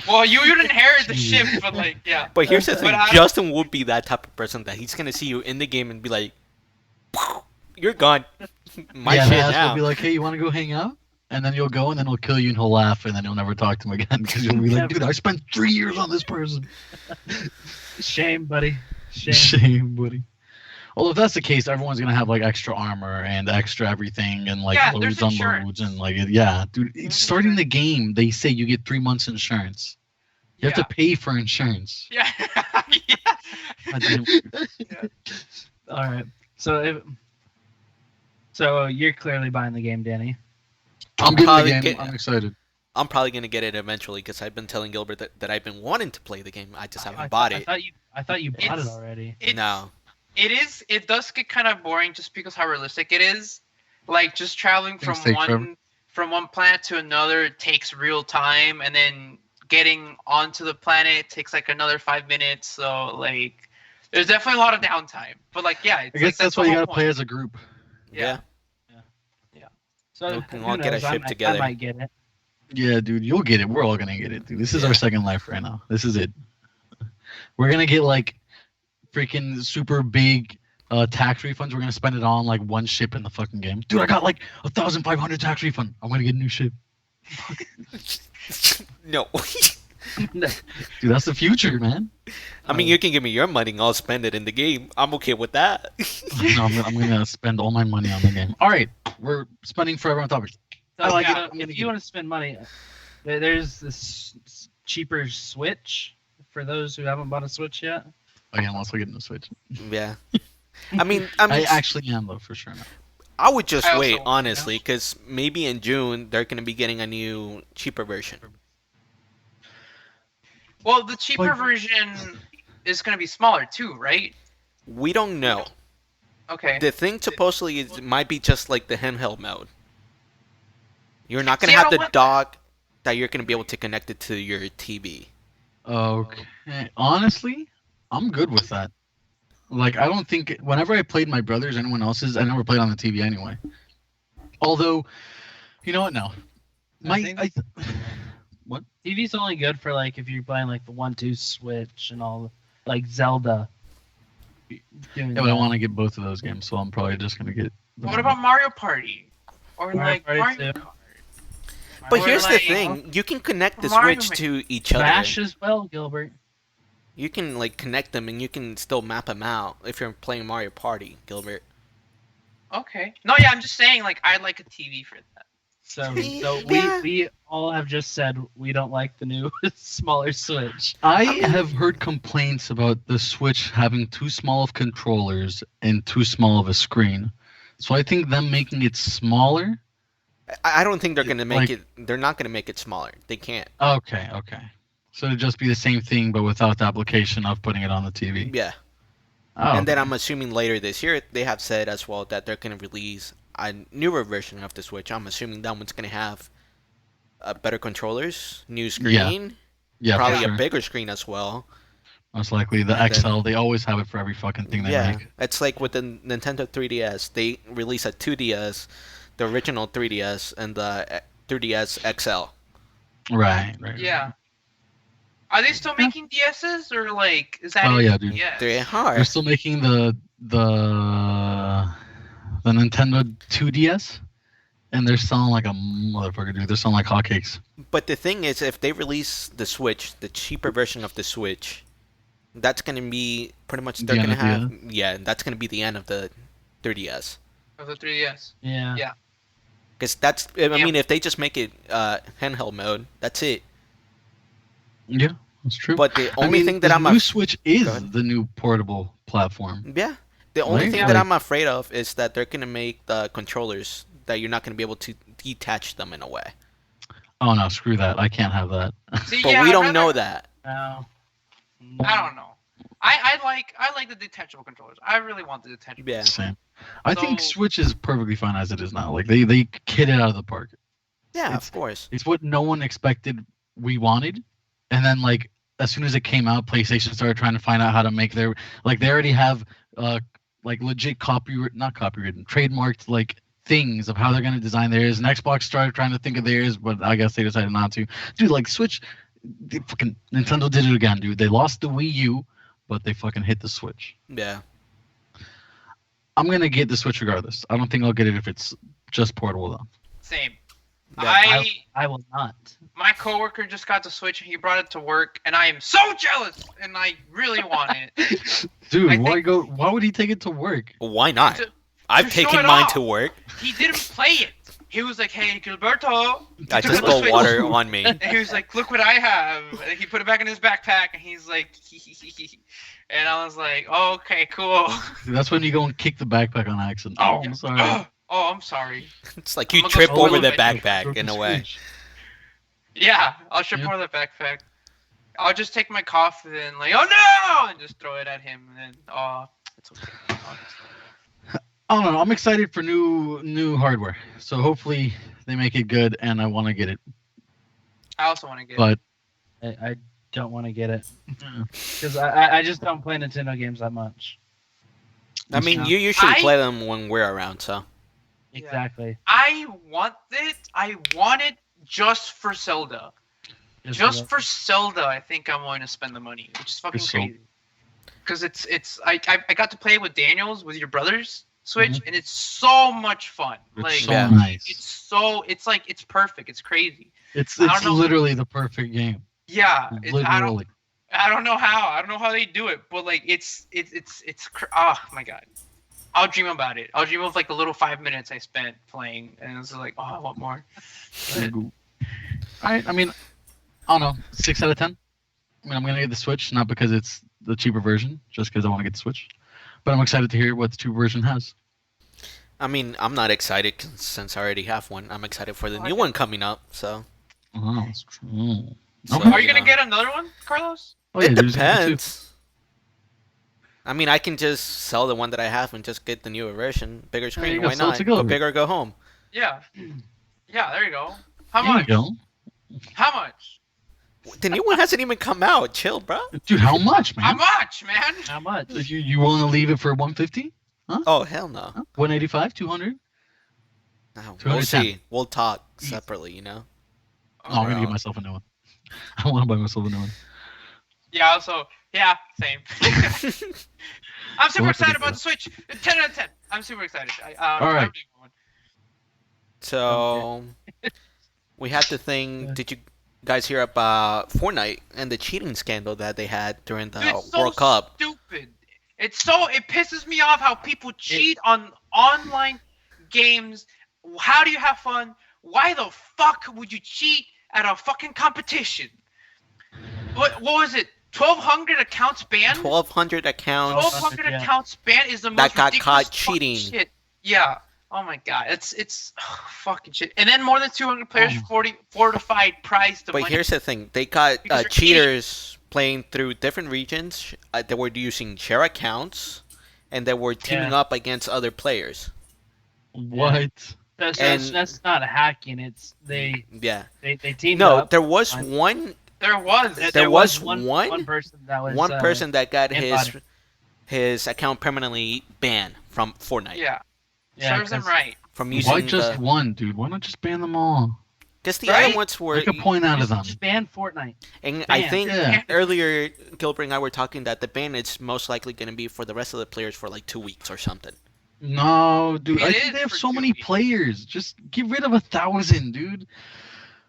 Speaker 3: Well, you would inherit the
Speaker 2: Jesus.
Speaker 3: ship, but like yeah.
Speaker 1: But here's the
Speaker 3: But
Speaker 1: thing:
Speaker 3: I-
Speaker 1: Justin would be that type of person that he's gonna see you in the game and be like, "You're gone, my
Speaker 2: yeah,
Speaker 1: shit
Speaker 2: the ass
Speaker 1: now."
Speaker 2: will be like, "Hey, you want to go hang out?" And then you'll go, and then he'll kill you, and he'll laugh, and then you'll never talk to him again because you'll be like, "Dude, I spent 3 years on this person."
Speaker 4: Shame, buddy. Shame.
Speaker 2: Shame, buddy. Well, if that's the case, everyone's gonna have like extra armor and extra everything, and like
Speaker 3: Yeah,
Speaker 2: loads
Speaker 3: there's
Speaker 2: on
Speaker 3: insurance.
Speaker 2: loads, and like yeah, dude.
Speaker 3: There's
Speaker 2: Starting the game, they say you get 3 months insurance. You have to pay for insurance.
Speaker 3: Yeah. yeah.
Speaker 2: I didn't-
Speaker 4: All right. So you're clearly buying the game, Danny.
Speaker 2: I'm getting the
Speaker 1: probably
Speaker 2: game.
Speaker 1: get-
Speaker 2: I'm excited.
Speaker 1: I'm probably gonna get it eventually because I've been telling Gilbert that I've been wanting to play the game. I just haven't bought it.
Speaker 4: I thought you bought it
Speaker 3: It's-
Speaker 4: already.
Speaker 1: No.
Speaker 3: It does get kind of boring just because how realistic it is. Like just traveling from
Speaker 2: Things take forever.
Speaker 3: one planet to another takes real time, and then getting onto the planet takes like another 5 minutes. So like, there's definitely a lot of downtime. But like, yeah, it's
Speaker 2: I guess
Speaker 3: like,
Speaker 2: that's
Speaker 3: the
Speaker 2: why you
Speaker 3: whole
Speaker 2: gotta play
Speaker 3: point.
Speaker 2: as a group.
Speaker 3: Yeah.
Speaker 4: So
Speaker 1: We can
Speaker 4: who
Speaker 1: all get a
Speaker 4: knows?
Speaker 1: ship
Speaker 4: I
Speaker 1: together.
Speaker 4: might get it.
Speaker 2: Yeah, dude, you'll get it. We're all gonna get it, dude. This is
Speaker 1: Yeah.
Speaker 2: our second life right now. This is it. We're gonna get like freaking super big tax refunds. We're gonna spend it on like one ship in the fucking game. Dude, I got like 1,500 tax refund. I'm gonna get a new ship.
Speaker 1: No.
Speaker 2: Dude, that's the future, man.
Speaker 1: I mean, you can give me your money and I'll spend it in the game. I'm okay with that.
Speaker 2: No, I'm gonna spend all my money on the game. All right, we're spending forever on topics.
Speaker 4: So,
Speaker 2: I like
Speaker 4: yeah,
Speaker 2: it. I'm gonna
Speaker 4: if
Speaker 2: get
Speaker 4: you
Speaker 2: it.
Speaker 4: want to spend money, there's this cheaper Switch for those who haven't bought a Switch yet.
Speaker 2: Oh yeah, I'm also getting the Switch.
Speaker 1: Yeah. I mean,
Speaker 2: I actually am though, for sure. Now.
Speaker 1: I would just
Speaker 3: I also
Speaker 1: wait,
Speaker 3: want,
Speaker 1: honestly, because maybe in June they're going to be getting a new, cheaper version.
Speaker 3: Well, the cheaper
Speaker 2: Like-
Speaker 3: version is going to be smaller too, right?
Speaker 1: We don't know.
Speaker 3: Okay.
Speaker 1: The thing supposedly is, it might be just like the handheld mode. You're not going
Speaker 3: See,
Speaker 1: to
Speaker 3: I
Speaker 1: have
Speaker 3: don't
Speaker 1: the
Speaker 3: want-
Speaker 1: dock that you're going to be able to connect it to your TV.
Speaker 2: Okay. Honestly, I'm good with that. Like, I don't think whenever I played my brother's or anyone else's, I never played on the TV anyway. Although, you know what? No,
Speaker 4: TV's only good for like if you're playing like the 1-2 Switch and all, like Zelda. Doing
Speaker 2: yeah, but I
Speaker 4: that.
Speaker 2: want to get both of those games, so I'm probably just gonna get. the
Speaker 3: What
Speaker 2: one.
Speaker 3: about Mario Party? Or
Speaker 4: Mario
Speaker 3: like
Speaker 4: Party
Speaker 3: Mario
Speaker 4: too.
Speaker 3: Kart?
Speaker 1: But
Speaker 3: Or
Speaker 1: here's the
Speaker 3: like-
Speaker 1: thing: you can connect the
Speaker 3: Mario
Speaker 1: Switch
Speaker 3: Ma-
Speaker 1: to each other.
Speaker 4: Smash as well, Gilbert.
Speaker 1: You can like connect them, and you can still map them out if you're playing Mario Party, Gilbert.
Speaker 3: Okay. No, yeah, I'm just saying, like, I'd like a TV for that.
Speaker 4: So
Speaker 1: Yeah.
Speaker 4: we all have just said we don't like the new smaller Switch.
Speaker 2: I have heard complaints about the Switch having too small of controllers and too small of a screen. So I think them making it smaller.
Speaker 1: I don't think they're gonna make
Speaker 2: Like-
Speaker 1: it. They're not gonna make it smaller. They can't.
Speaker 2: Okay. So it'd just be the same thing, but without the application of putting it on the TV.
Speaker 1: Yeah.
Speaker 2: Oh,
Speaker 1: And then I'm assuming later this year they have said as well that they're gonna release a newer version of the Switch. I'm assuming that one's gonna have better controllers, new screen,
Speaker 2: yeah, for
Speaker 1: probably
Speaker 2: sure.
Speaker 1: a bigger screen as well.
Speaker 2: Most likely the
Speaker 1: And then-
Speaker 2: XL. They always have it for every fucking thing they
Speaker 1: Yeah,
Speaker 2: make.
Speaker 1: it's like with the Nintendo 3DS. They release a 2DS, the original 3DS, and the 3DS XL.
Speaker 2: Right.
Speaker 3: Yeah. Are they still making DSs, or like, is that
Speaker 2: Oh,
Speaker 3: it?
Speaker 2: yeah, dude.
Speaker 3: Yes.
Speaker 1: They
Speaker 2: They're
Speaker 1: are.
Speaker 2: still making the Nintendo 2DS, and they're selling like a motherfucker, dude. They're selling like hotcakes.
Speaker 1: But the thing is, if they release the Switch, the cheaper version of the Switch, that's gonna be pretty much they're
Speaker 2: The
Speaker 1: gonna
Speaker 2: end of
Speaker 1: have. Yeah, that's gonna be the end of the 3DS.
Speaker 3: Of the 3DS.
Speaker 4: Yeah.
Speaker 3: Yeah.
Speaker 1: Because that's. I mean, if they just make it handheld mode, that's it.
Speaker 2: Yeah, that's true.
Speaker 1: But the
Speaker 2: I
Speaker 1: only
Speaker 2: mean,
Speaker 1: thing that
Speaker 2: the
Speaker 1: I'm.
Speaker 2: new Switch
Speaker 1: Go
Speaker 2: is
Speaker 1: ahead.
Speaker 2: the new portable platform.
Speaker 1: Yeah. The only
Speaker 2: Right?
Speaker 1: thing
Speaker 2: Yeah.
Speaker 1: that
Speaker 2: Like-
Speaker 1: I'm afraid of is that they're gonna make the controllers that you're not gonna be able to detach them in a way.
Speaker 2: Oh no, screw that. I can't have that.
Speaker 3: See,
Speaker 1: But
Speaker 3: yeah,
Speaker 1: we
Speaker 3: I'd
Speaker 1: don't know
Speaker 3: rather-
Speaker 1: that.
Speaker 4: No.
Speaker 3: I don't know. I like the detachable controllers. I really want the detachable.
Speaker 1: Yeah.
Speaker 2: Same. I think
Speaker 3: So-
Speaker 2: Switch is perfectly fine as it is now. Like they kid it out of the park.
Speaker 1: Yeah,
Speaker 2: It's-
Speaker 1: of course.
Speaker 2: It's what no one expected we wanted, and then like as soon as it came out, PlayStation started trying to find out how to make their like they already have like legit not copywritten, trademarked like things of how they're gonna design theirs. And Xbox started trying to think of theirs, but I guess they decided not to. Dude, like Switch, fucking Nintendo did it again, dude. They lost the Wii U, but they fucking hit the Switch.
Speaker 1: Yeah.
Speaker 2: I'm gonna get the Switch regardless. I don't think I'll get it if it's just portable though.
Speaker 3: Same.
Speaker 1: Yeah,
Speaker 4: I will not.
Speaker 3: My coworker just got the Switch and he brought it to work, and I am so jealous, and I really want it.
Speaker 2: Dude,
Speaker 3: I
Speaker 2: why would he take it to work?
Speaker 1: Why not?
Speaker 3: To-
Speaker 1: I've
Speaker 3: to show
Speaker 1: taken
Speaker 3: it
Speaker 1: mine
Speaker 3: off.
Speaker 1: to work.
Speaker 3: He didn't play it. He was like, "Hey, Gilberto,"
Speaker 1: I
Speaker 3: took
Speaker 1: just
Speaker 3: the
Speaker 1: spilled
Speaker 3: Switch.
Speaker 1: water on me.
Speaker 3: and he was like, "Look what I have." And he put it back in his backpack, and he's like, and I was like, oh, "Okay, cool."
Speaker 2: Dude, that's when you go and kick the backpack on accident. Oh, I'm sorry.
Speaker 3: Oh, I'm sorry.
Speaker 1: It's like
Speaker 3: I'm
Speaker 1: you
Speaker 3: gonna go
Speaker 1: trip
Speaker 3: spoil
Speaker 1: over the
Speaker 3: it.
Speaker 1: backpack in a way.
Speaker 3: Yeah, I'll ship
Speaker 2: Yeah.
Speaker 3: more of the backpack. I'll just take my coffee and like, oh no, and just throw it at him, and then it's okay.
Speaker 2: I don't know. I'm excited for new hardware. So hopefully they make it good, and I want to get it.
Speaker 3: I also want to get.
Speaker 2: But
Speaker 4: I don't want to get it
Speaker 2: uh,
Speaker 4: because I just don't play Nintendo games that much.
Speaker 1: I mean,
Speaker 4: Yeah.
Speaker 1: you usually
Speaker 3: I-
Speaker 1: play them when we're around, so.
Speaker 3: Yeah.
Speaker 4: Exactly.
Speaker 3: I want it. I want it just for Zelda. Just for Zelda, I think I'm going to spend the money, which is fucking
Speaker 2: Zelda.
Speaker 3: crazy. Because I got to play with Daniels with your brother's Switch,
Speaker 2: Mhm.
Speaker 3: and it's so much fun.
Speaker 2: it's
Speaker 3: Like
Speaker 2: so
Speaker 1: Yeah.
Speaker 2: nice.
Speaker 3: it's perfect. It's crazy.
Speaker 2: It's
Speaker 3: I don't know.
Speaker 2: literally the perfect game.
Speaker 3: Yeah,
Speaker 2: Literally.
Speaker 3: I don't know how. I don't know how they do it, but like oh my god. I'll dream about it. I'll dream of like the little 5 minutes I spent playing, and it's like, oh, I want more. But,
Speaker 2: I mean, I don't know. 6 out of 10. I mean, I'm gonna get the Switch, not because it's the cheaper version, just because I want to get the Switch. But I'm excited to hear what the cheaper version has.
Speaker 1: I mean, I'm not excited since I already have one. I'm excited for the new one coming up, so.
Speaker 2: Oh, that's true.
Speaker 1: So,
Speaker 2: Okay.
Speaker 3: are you gonna
Speaker 1: know.
Speaker 3: get another one, Carlos?
Speaker 2: Oh, yeah,
Speaker 1: It
Speaker 2: there's gonna be two.
Speaker 1: depends. I mean, I can just sell the one that I have and just get the newer version, bigger
Speaker 2: you
Speaker 1: screen.
Speaker 2: go,
Speaker 1: Why
Speaker 2: sell it
Speaker 1: not?
Speaker 2: together.
Speaker 1: Go big or go home.
Speaker 3: Yeah. Yeah, there you go. How
Speaker 2: There you
Speaker 3: much?
Speaker 2: go.
Speaker 3: How much?
Speaker 1: The new one hasn't even come out. Chill, bro.
Speaker 2: Dude, how much,
Speaker 3: How
Speaker 2: man?
Speaker 3: much, man?
Speaker 4: How much?
Speaker 2: You willing to leave it for 150?
Speaker 1: Oh hell no.
Speaker 2: 185? 200?
Speaker 1: No, we'll
Speaker 2: 210.
Speaker 1: see. We'll talk
Speaker 2: Easy.
Speaker 1: separately, you know.
Speaker 2: Oh, I'm gonna get myself a new one. I want to buy myself a new one.
Speaker 3: Yeah, also, yeah, same. I'm super
Speaker 2: We'll have to
Speaker 3: excited
Speaker 2: do
Speaker 3: about
Speaker 2: that.
Speaker 3: the Switch. 10 out of 10. I'm super excited.
Speaker 2: All right.
Speaker 3: I really want one.
Speaker 1: So we had the thing. Did you guys hear about Fortnite and the cheating scandal that they had during the
Speaker 3: Dude, it's so
Speaker 1: World Cup?
Speaker 3: stupid. It pisses me off how people cheat on online games. How do you have fun? Why the fuck would you cheat at a fucking competition? What was it? 1,200 accounts banned?
Speaker 1: 1,200 accounts.
Speaker 3: 1,200
Speaker 4: Yeah.
Speaker 3: accounts banned is the most
Speaker 1: That got
Speaker 3: ridiculous
Speaker 1: caught
Speaker 3: fucking
Speaker 1: cheating.
Speaker 3: Shit. Yeah. Oh my god. It's fucking shit. And then more than 200 players
Speaker 2: Oh.
Speaker 3: fortified prize to
Speaker 1: But
Speaker 3: money.
Speaker 1: here's the thing: they got
Speaker 3: Because you're
Speaker 1: cheaters playing through different regions. They were using share accounts, and they were teaming up against other players.
Speaker 2: What?
Speaker 1: And-
Speaker 4: That's not hacking. It's they
Speaker 1: Yeah.
Speaker 4: teamed
Speaker 1: No,
Speaker 4: up.
Speaker 1: there was
Speaker 4: Fine.
Speaker 1: one
Speaker 3: There was.
Speaker 1: There was
Speaker 4: one
Speaker 1: one
Speaker 4: person that was
Speaker 1: one person that got
Speaker 4: banned
Speaker 1: his account permanently banned from Fortnite
Speaker 3: Yeah.
Speaker 4: Yeah,
Speaker 3: Serves them
Speaker 4: 'cause-
Speaker 3: right.
Speaker 1: from using
Speaker 2: Why just one, dude? Why not just ban them all?
Speaker 1: because the
Speaker 3: Right?
Speaker 1: other ones were.
Speaker 2: Make a point out of them.
Speaker 4: Just ban Fortnite.
Speaker 1: And I
Speaker 4: ban.
Speaker 1: think
Speaker 2: Yeah.
Speaker 1: earlier Gilbert and I were talking that the ban is most likely going to be for the rest of the players for like 2 weeks or something.
Speaker 2: No, dude.
Speaker 3: It
Speaker 2: I
Speaker 3: is
Speaker 2: think they have
Speaker 3: for
Speaker 2: so
Speaker 3: 2
Speaker 2: many
Speaker 3: weeks.
Speaker 2: players. Just get rid of 1,000, dude.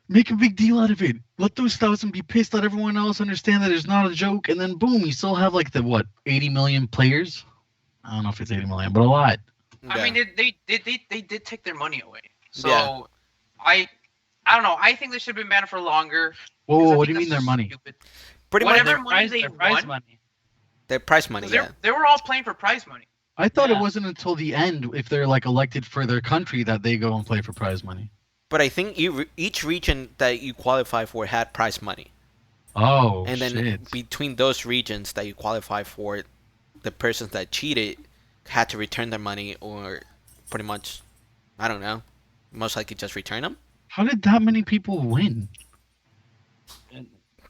Speaker 2: Make a big deal out of it. Let those 1,000 be pissed. Let everyone else understand that it's not a joke. And then boom, you still have like the 80 million players. I don't know if it's 80 million, but a lot.
Speaker 3: I mean, they did take their money away. So
Speaker 1: Yeah.
Speaker 3: I don't know. I think they should have been banned for longer.
Speaker 2: Whoa,
Speaker 3: 'cause I
Speaker 2: what do
Speaker 3: think
Speaker 2: you mean their
Speaker 3: that's
Speaker 2: money?
Speaker 3: stupid.
Speaker 1: pretty
Speaker 3: whatever
Speaker 1: much
Speaker 3: money they
Speaker 4: Their prize
Speaker 3: won,
Speaker 4: money.
Speaker 1: their prize money.
Speaker 3: 'cause
Speaker 1: Yeah.
Speaker 3: they were all playing for prize money.
Speaker 2: I thought it
Speaker 4: Yeah.
Speaker 2: wasn't until the end, if they're like elected for their country, that they go and play for prize money.
Speaker 1: But I think each region that you qualify for had prize money,
Speaker 2: Oh,
Speaker 1: and then
Speaker 2: shit.
Speaker 1: between those regions that you qualify for, the persons that cheated had to return their money, or pretty much, I don't know, most likely just return them.
Speaker 2: How did that many people win?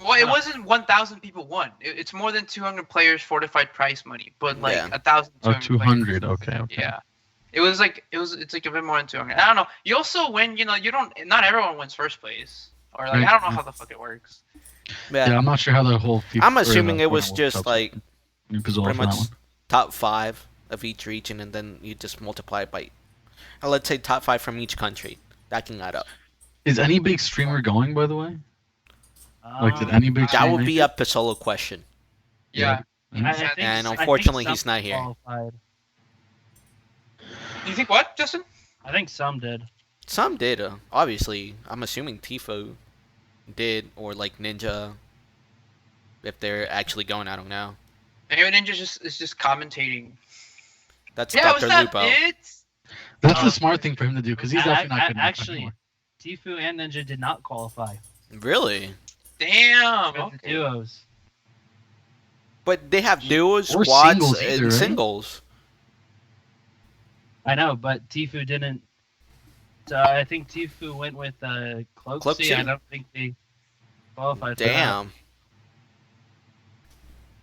Speaker 3: Well, it wasn't 1,000 people won. It's more than 200 players fortified prize money, but like
Speaker 1: Yeah.
Speaker 3: 1,200.
Speaker 2: Oh, 200. Okay, okay.
Speaker 3: Yeah. It's like a bit more than 200. I don't know. You also win. You don't. Not everyone wins first place, or like
Speaker 2: Right.
Speaker 3: I don't know how the fuck it works.
Speaker 2: Yeah, I'm not sure how the whole. FIFA
Speaker 1: I'm
Speaker 2: or
Speaker 1: assuming
Speaker 2: the
Speaker 1: it was
Speaker 2: World
Speaker 1: just
Speaker 2: Cup's
Speaker 1: like
Speaker 2: new Pizzola
Speaker 1: pretty
Speaker 2: for that
Speaker 1: much
Speaker 2: one.
Speaker 1: top 5 of each region, and then you just multiply it by, let's say top 5 from each country. That can add up.
Speaker 2: Is any big streamer going, by the way? Like, did any big
Speaker 1: That
Speaker 2: streamer
Speaker 1: would
Speaker 2: make
Speaker 1: be
Speaker 2: it?
Speaker 1: a Pisolo question.
Speaker 3: Yeah.
Speaker 4: I think,
Speaker 1: And
Speaker 4: I think
Speaker 1: unfortunately,
Speaker 4: some
Speaker 1: he's not here.
Speaker 4: qualified.
Speaker 3: You think what, Justin?
Speaker 4: I think some did.
Speaker 1: Some did, obviously. I'm assuming Tifo did, or like Ninja. If they're actually going, I don't know.
Speaker 3: Maybe Ninja is just commentating.
Speaker 1: That's
Speaker 3: Yeah, was
Speaker 1: Dr.
Speaker 3: that
Speaker 1: Lupo.
Speaker 3: it?
Speaker 2: That's
Speaker 3: Oh.
Speaker 2: the smart thing for him to do, because he's definitely not good enough
Speaker 4: Actually,
Speaker 2: anymore.
Speaker 4: Tfue and Ninja did not qualify.
Speaker 1: Really?
Speaker 3: Damn.
Speaker 4: With the
Speaker 3: Okay.
Speaker 4: duos.
Speaker 1: But they have duos,
Speaker 2: Or
Speaker 1: squads,
Speaker 2: singles either,
Speaker 1: and
Speaker 2: right?
Speaker 1: singles.
Speaker 4: I know, but Tfue didn't. So I think Tfue went with Cloaksy.
Speaker 1: Cloaksy?
Speaker 4: I don't think they qualified for that.
Speaker 1: Damn.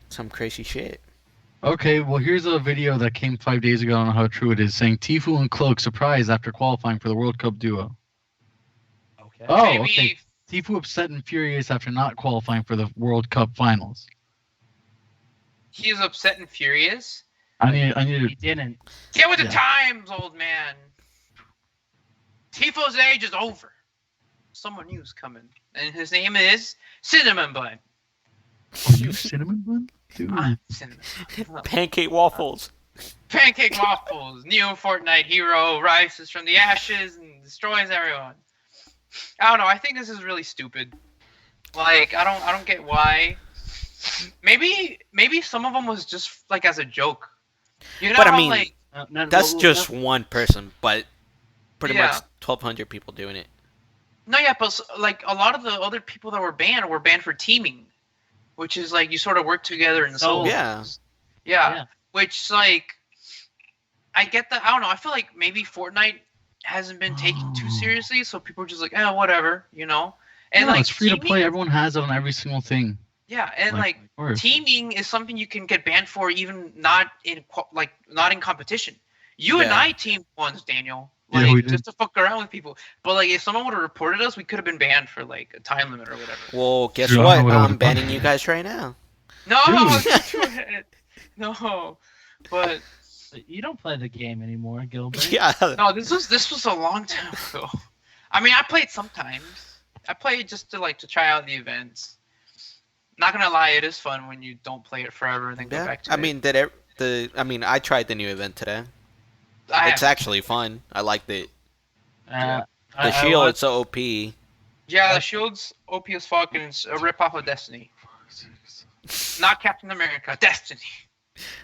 Speaker 1: Some crazy shit.
Speaker 2: Okay, well here's a video that came 5 days ago. I don't know how true it is, saying Tfue and Cloak surprised after qualifying for the World Cup duo.
Speaker 4: Okay.
Speaker 2: Oh,
Speaker 3: Maybe
Speaker 2: okay. Tfue upset and furious after not qualifying for the World Cup finals.
Speaker 3: he's upset and furious.
Speaker 2: I need
Speaker 4: He
Speaker 2: to.
Speaker 4: didn't.
Speaker 3: Get with the
Speaker 2: Yeah.
Speaker 3: times, old man. Tifo's age is over. Someone new's coming, and his name is Cinnamon Bun.
Speaker 2: Are you cinnamon bun? Dude.
Speaker 3: Cinnamon Bun.
Speaker 1: Pancake waffles.
Speaker 3: Pancake waffles, new Fortnite hero, rises from the ashes and destroys everyone. I don't know. I think this is really stupid. Like, I don't get why. Maybe some of them was just like as a joke. You know
Speaker 1: But I
Speaker 3: how,
Speaker 1: mean,
Speaker 3: like,
Speaker 1: That's
Speaker 4: well,
Speaker 1: just
Speaker 4: no,
Speaker 1: one person, but pretty
Speaker 3: Yeah.
Speaker 1: much 1,200 people doing it.
Speaker 3: no, yeah, but like a lot of the other people that were banned for teaming, which is like you sort of work together in solos.
Speaker 1: Yeah.
Speaker 3: Yeah. Which, like, I get that. I don't know. I feel like maybe Fortnite hasn't been taken too seriously, so people are just like, oh, whatever, you know. And
Speaker 2: No,
Speaker 3: like
Speaker 2: it's free to
Speaker 3: teaming-
Speaker 2: play. Everyone has it on every single thing.
Speaker 3: Yeah, and like
Speaker 2: of course.
Speaker 3: teaming is something you can get banned for, even not in competition. You and
Speaker 1: Yeah.
Speaker 3: I teamed once, Daniel.
Speaker 2: Yeah,
Speaker 3: Like,
Speaker 2: we did.
Speaker 3: just to fuck around with people. But like, if someone would have reported us, we could have been banned for like a time limit or whatever.
Speaker 1: Well, guess
Speaker 2: Sure, I
Speaker 1: what?
Speaker 2: know what I
Speaker 1: I'm
Speaker 2: would've done.
Speaker 1: banning you guys right now.
Speaker 3: No,
Speaker 2: Dude.
Speaker 3: no. But
Speaker 4: you don't play the game anymore, Gilbert.
Speaker 1: Yeah.
Speaker 3: no, this was a long time ago. I mean, I played sometimes. I played just to try out the events. Not gonna lie, it is fun when you don't play it forever and then go
Speaker 1: Yeah.
Speaker 3: back to
Speaker 1: I
Speaker 3: it.
Speaker 1: mean, I tried the new event today.
Speaker 3: I
Speaker 1: It's
Speaker 3: have-
Speaker 1: actually fun. I liked it.
Speaker 4: Uh,
Speaker 1: The shield, it's so OP.
Speaker 3: yeah, the shield's OP as fuck, and it's a ripoff of Destiny. Not Captain America, Destiny.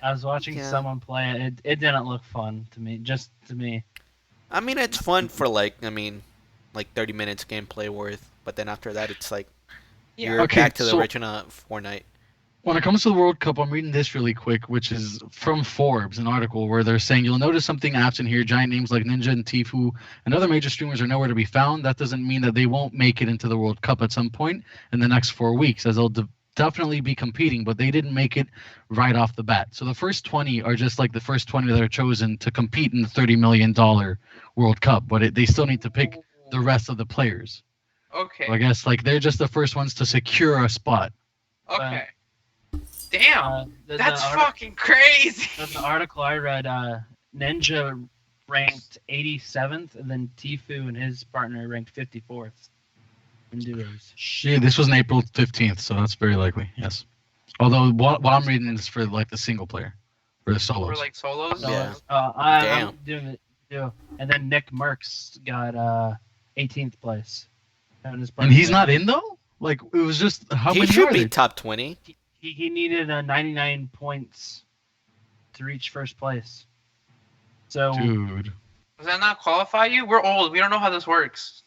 Speaker 4: I was watching
Speaker 1: Yeah.
Speaker 4: someone play it. It didn't look fun to me. Just to me.
Speaker 1: I mean, it's fun for like 30 minutes gameplay worth. But then after that, it's like you're
Speaker 2: Okay,
Speaker 1: back to the
Speaker 2: so-
Speaker 1: original Fortnite.
Speaker 2: When it comes to the World Cup, I'm reading this really quick, which is from Forbes, an article where they're saying you'll notice something absent here. Giant names like Ninja and Tfue and other major streamers are nowhere to be found. That doesn't mean that they won't make it into the World Cup at some point in the next 4 weeks, as they'll definitely be competing, but they didn't make it right off the bat. So the first 20 are just like the first 20 that are chosen to compete in the $30 million World Cup, but they still need to pick the rest of the players.
Speaker 3: Okay.
Speaker 2: So I guess like they're just the first ones to secure a spot.
Speaker 3: Okay. Damn.
Speaker 4: The
Speaker 3: That's
Speaker 4: arti-
Speaker 3: fucking crazy.
Speaker 4: the article I read, Ninja ranked 87th, and then Tfue and his partner ranked 54th in duos.
Speaker 2: Shit, this was on April 15th, so that's very likely, yes. Although what I'm reading is for like the single player, for the
Speaker 3: For
Speaker 2: solos.
Speaker 3: like solos.
Speaker 4: So,
Speaker 1: Yeah.
Speaker 4: I'm
Speaker 1: Damn.
Speaker 4: doing it too. And then Nick Merckx got 18th place. And, his
Speaker 2: And
Speaker 4: partner-
Speaker 2: he's not in though? Like it was just how
Speaker 1: He
Speaker 2: many
Speaker 1: should
Speaker 2: are
Speaker 1: be
Speaker 2: there?
Speaker 1: top 20.
Speaker 4: He needed 99 points to reach first place. So
Speaker 2: Dude.
Speaker 3: Does that not qualify you? We're old. We don't know how this works.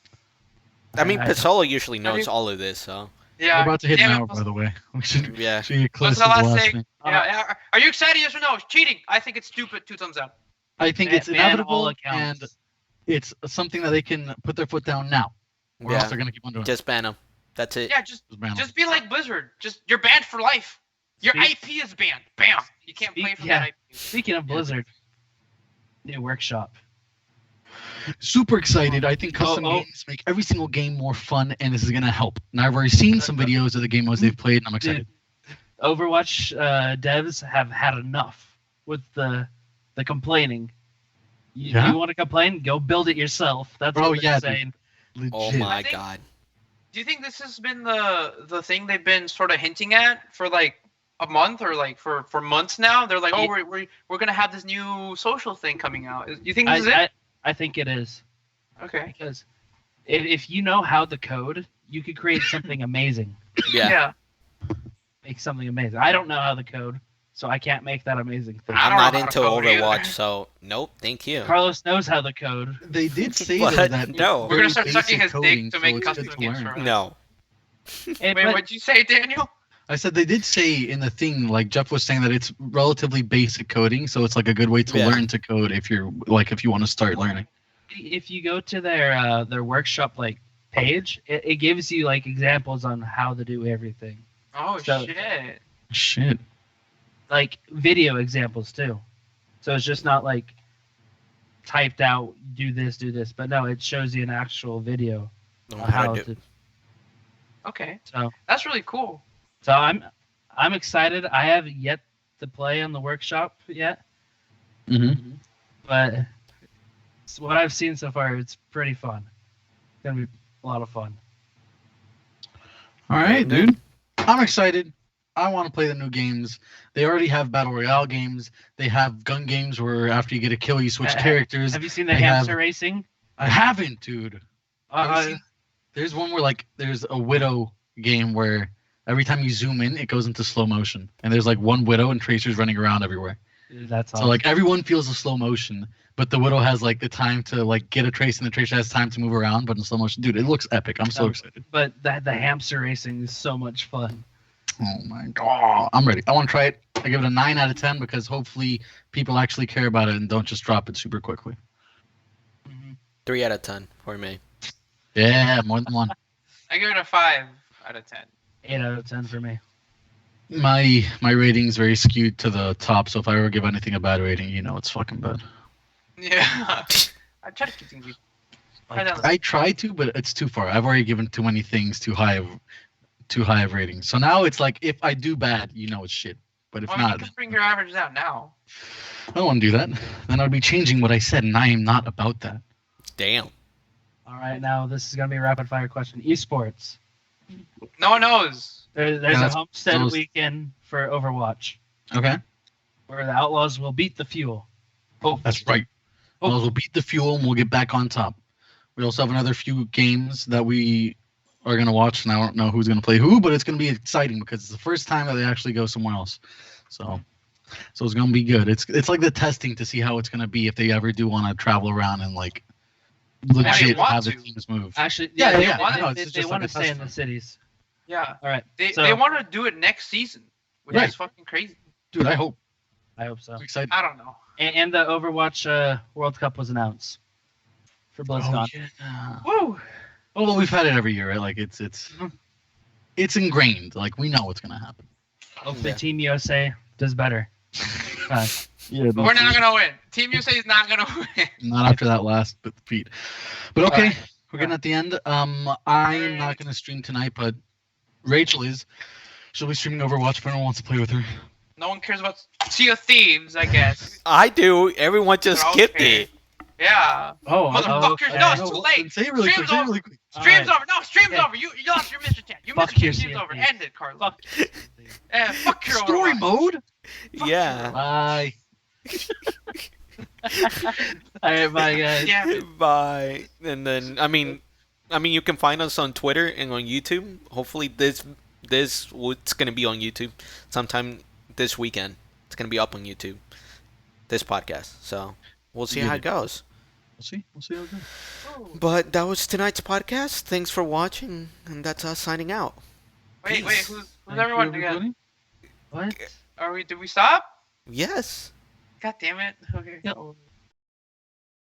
Speaker 1: I mean,
Speaker 4: I-
Speaker 1: Pizzolo usually
Speaker 3: Have
Speaker 1: knows
Speaker 3: you-
Speaker 1: all of this, so
Speaker 3: Yeah.
Speaker 2: We're about to hit
Speaker 3: Damn
Speaker 2: an
Speaker 3: it,
Speaker 2: hour, by the way. We should
Speaker 1: yeah.
Speaker 2: get close
Speaker 3: What's
Speaker 2: to
Speaker 3: the
Speaker 2: the
Speaker 3: last
Speaker 2: last
Speaker 3: thing?
Speaker 2: thing.
Speaker 3: Yeah. Are you excited? Yes or no? Cheating. I think it's stupid. 2 thumbs up.
Speaker 2: I think
Speaker 4: ban-
Speaker 2: it's
Speaker 4: ban all
Speaker 2: inevitable
Speaker 4: accounts.
Speaker 2: and it's something that they can put their foot down now. Or else
Speaker 1: Yeah.
Speaker 2: they're gonna keep on doing it.
Speaker 1: Just ban him. That's it.
Speaker 3: Yeah. Just
Speaker 2: ban 'em.
Speaker 3: be like Blizzard. Just you're banned for life. Your
Speaker 4: Speak-
Speaker 3: IP is banned. Bam. You can't play
Speaker 4: Speak-
Speaker 3: from
Speaker 4: yeah.
Speaker 3: that IP.
Speaker 4: Speaking of Blizzard, new workshop.
Speaker 2: Super excited. I think custom
Speaker 4: Oh.
Speaker 2: games make every single game more fun, and this is gonna help. And I've already seen some videos of the game modes they've played, and I'm excited.
Speaker 4: Overwatch devs have had enough with the complaining.
Speaker 2: Yeah?
Speaker 4: You want to complain? Go build it yourself. That's
Speaker 2: Oh,
Speaker 4: what
Speaker 2: yeah,
Speaker 4: they're
Speaker 2: dude.
Speaker 4: saying.
Speaker 2: Legit.
Speaker 1: Oh my
Speaker 3: I think-
Speaker 1: god.
Speaker 3: Do you think this has been the thing they've been sort of hinting at for like a month or like for months now? They're like, oh,
Speaker 4: Yeah.
Speaker 3: we're gonna have this new social thing coming out. You think this is it?
Speaker 4: I think it is,
Speaker 3: Okay.
Speaker 4: because if you know how to code, you could create something amazing.
Speaker 1: Yeah.
Speaker 4: Make something amazing. I don't know how to code, so I can't make that amazing thing.
Speaker 3: I
Speaker 1: I'm
Speaker 3: don't
Speaker 1: not
Speaker 3: know how
Speaker 1: into
Speaker 3: to code either.
Speaker 1: Overwatch, so nope, thank you.
Speaker 4: Carlos knows how to code.
Speaker 2: They did say
Speaker 1: What?
Speaker 2: though that
Speaker 1: No.
Speaker 3: We're gonna start
Speaker 2: very
Speaker 3: sucking
Speaker 2: basic
Speaker 3: his dick
Speaker 2: coding,
Speaker 3: to
Speaker 2: so
Speaker 3: make
Speaker 2: it's
Speaker 3: custom
Speaker 2: good to
Speaker 3: games
Speaker 2: learn.
Speaker 3: for him.
Speaker 1: No.
Speaker 4: Hey,
Speaker 3: Wait,
Speaker 4: but
Speaker 3: what'd you say, Daniel?
Speaker 2: I said they did say in the thing, like Jeff was saying, that it's relatively basic coding, so it's like a good way to
Speaker 1: Yeah.
Speaker 2: learn to code if you're like if you want to start learning.
Speaker 4: if you go to their workshop like page, it gives you like examples on how to do everything,
Speaker 3: Oh
Speaker 4: So-
Speaker 3: shit.
Speaker 2: Shit.
Speaker 4: like video examples too. So it's just not like typed out do this, but no, it shows you an actual video
Speaker 1: On
Speaker 4: on how
Speaker 1: to do.
Speaker 4: to.
Speaker 3: Okay,
Speaker 4: So
Speaker 3: that's really cool.
Speaker 4: so I'm excited. I haven't yet to play on the workshop yet,
Speaker 2: Mm-hmm.
Speaker 4: but what I've seen so far, it's pretty fun. It's gonna be a lot of fun.
Speaker 2: All right,
Speaker 1: Good.
Speaker 2: dude. I'm excited. I want to play the new games. They already have battle royale games. They have gun games where after you get a kill, you switch characters.
Speaker 4: Have you seen the
Speaker 2: They
Speaker 4: hamster
Speaker 2: have-
Speaker 4: racing?
Speaker 2: I haven't, dude. Have you
Speaker 4: Uh,
Speaker 2: seen- There's one where like there's a widow game where every time you zoom in, it goes into slow motion, and there's like one widow and tracers running around everywhere.
Speaker 4: that's
Speaker 2: So
Speaker 4: awesome.
Speaker 2: like everyone feels the slow motion, but the widow has like the time to like get a trace, and the tracer has time to move around, but in slow motion. Dude, it looks epic. I'm so
Speaker 4: No.
Speaker 2: excited.
Speaker 4: But the hamster racing is so much fun.
Speaker 2: Oh my god, I'm ready. I want to try it. I give it a 9 out of 10 because hopefully people actually care about it and don't just drop it super quickly.
Speaker 1: 3 out of 10 for me.
Speaker 2: Yeah, more than one.
Speaker 3: I give it a 5 out of 10.
Speaker 4: 8 out of 10 for me.
Speaker 2: My rating's very skewed to the top, so if I ever give anything a bad rating, you know it's fucking bad.
Speaker 3: Yeah. I try to keep things.
Speaker 2: I try to, but it's too far. I've already given too many things too high of ratings. So now it's like if I do bad, you know it's shit. But if
Speaker 3: Well,
Speaker 2: not,
Speaker 3: you can bring your average down now.
Speaker 2: I don't want to do that. Then I'd be changing what I said, and I am not about that.
Speaker 1: Damn.
Speaker 4: All right, now this is gonna be a rapid fire question. Esports.
Speaker 3: No one knows.
Speaker 4: There's
Speaker 2: Yeah,
Speaker 4: a
Speaker 2: that's-
Speaker 4: Homestead
Speaker 2: those-
Speaker 4: weekend for Overwatch
Speaker 2: Okay,
Speaker 4: where the Outlaws will beat the Fuel. Oh,
Speaker 2: that's right.
Speaker 4: Oh.
Speaker 2: We'll beat the fuel, and we'll get back on top. We also have another few games that we are gonna watch, and I don't know who's gonna play who, but it's gonna be exciting because it's the first time that they actually go somewhere else. So it's gonna be good. It's like the testing to see how it's gonna be if they ever do want to travel around and like legit
Speaker 3: want
Speaker 2: have the
Speaker 3: to.
Speaker 2: teams move.
Speaker 4: Actually,
Speaker 2: Yeah,
Speaker 4: they
Speaker 2: yeah,
Speaker 4: want,
Speaker 2: no,
Speaker 4: they,
Speaker 2: it's
Speaker 4: they
Speaker 2: just
Speaker 4: want
Speaker 2: like
Speaker 4: to
Speaker 2: a
Speaker 4: stay
Speaker 2: test
Speaker 4: in the
Speaker 2: run.
Speaker 4: cities.
Speaker 3: Yeah.
Speaker 4: All right,
Speaker 3: They
Speaker 4: so
Speaker 3: want to do it next season, which
Speaker 2: Right.
Speaker 3: is fucking crazy.
Speaker 2: Dude, I hope.
Speaker 4: I hope so.
Speaker 2: I'm excited.
Speaker 3: I don't know.
Speaker 4: And the Overwatch World Cup was announced for BlizzCon.
Speaker 2: Yeah.
Speaker 3: Woo!
Speaker 2: Oh, well, we've had it every year, right? Like it's ingrained. Like we know what's gonna happen.
Speaker 4: Hopefully,
Speaker 1: Yeah.
Speaker 4: Team USA does better.
Speaker 2: Yeah,
Speaker 3: We're not gonna win. Team USA is not gonna win.
Speaker 2: not after that last defeat. But okay,
Speaker 3: Alright.
Speaker 2: we're getting at the end. I'm not gonna stream tonight, but Rachel is. She'll be streaming Overwatch if anyone wants to play with her.
Speaker 3: No one cares about Sea of Thieves, I guess.
Speaker 1: I do. Everyone just
Speaker 3: They're
Speaker 1: skipped
Speaker 3: okay.
Speaker 1: it.
Speaker 3: Yeah.
Speaker 4: Oh,
Speaker 3: Motherfuckers,
Speaker 4: okay.
Speaker 3: no, it's too late.
Speaker 2: Say it really quick.
Speaker 3: Stream's
Speaker 2: Say it
Speaker 3: over.
Speaker 2: really quick.
Speaker 3: Stream's
Speaker 4: Alright.
Speaker 3: over. No, stream's
Speaker 4: Okay.
Speaker 3: over. You lost your mission chance. You
Speaker 4: Fuck
Speaker 3: missed your
Speaker 4: you,
Speaker 3: stream's
Speaker 4: Sea of
Speaker 3: over.
Speaker 4: Thieves.
Speaker 3: End it, Carlos.
Speaker 4: Fuck.
Speaker 3: Fuck your
Speaker 2: Story
Speaker 3: Overwatch.
Speaker 2: mode.
Speaker 1: Yeah.
Speaker 2: Bye.
Speaker 4: All right, bye guys.
Speaker 3: Yeah.
Speaker 1: Bye. And then you can find us on Twitter and on YouTube. Hopefully it's gonna be on YouTube sometime this weekend. It's gonna be up on YouTube. This podcast. So we'll see how it goes.
Speaker 2: We'll see. We'll see how it goes.
Speaker 1: But that was tonight's podcast. Thanks for watching, and that's us signing out.
Speaker 3: Wait,
Speaker 1: Peace.
Speaker 3: who's
Speaker 2: Thank
Speaker 3: everyone
Speaker 2: you,
Speaker 3: again?
Speaker 2: everybody.
Speaker 4: What?
Speaker 3: Are we? Did we stop?
Speaker 1: Yes.
Speaker 3: God damn it. Okay.
Speaker 4: Yep.
Speaker 3: Oh.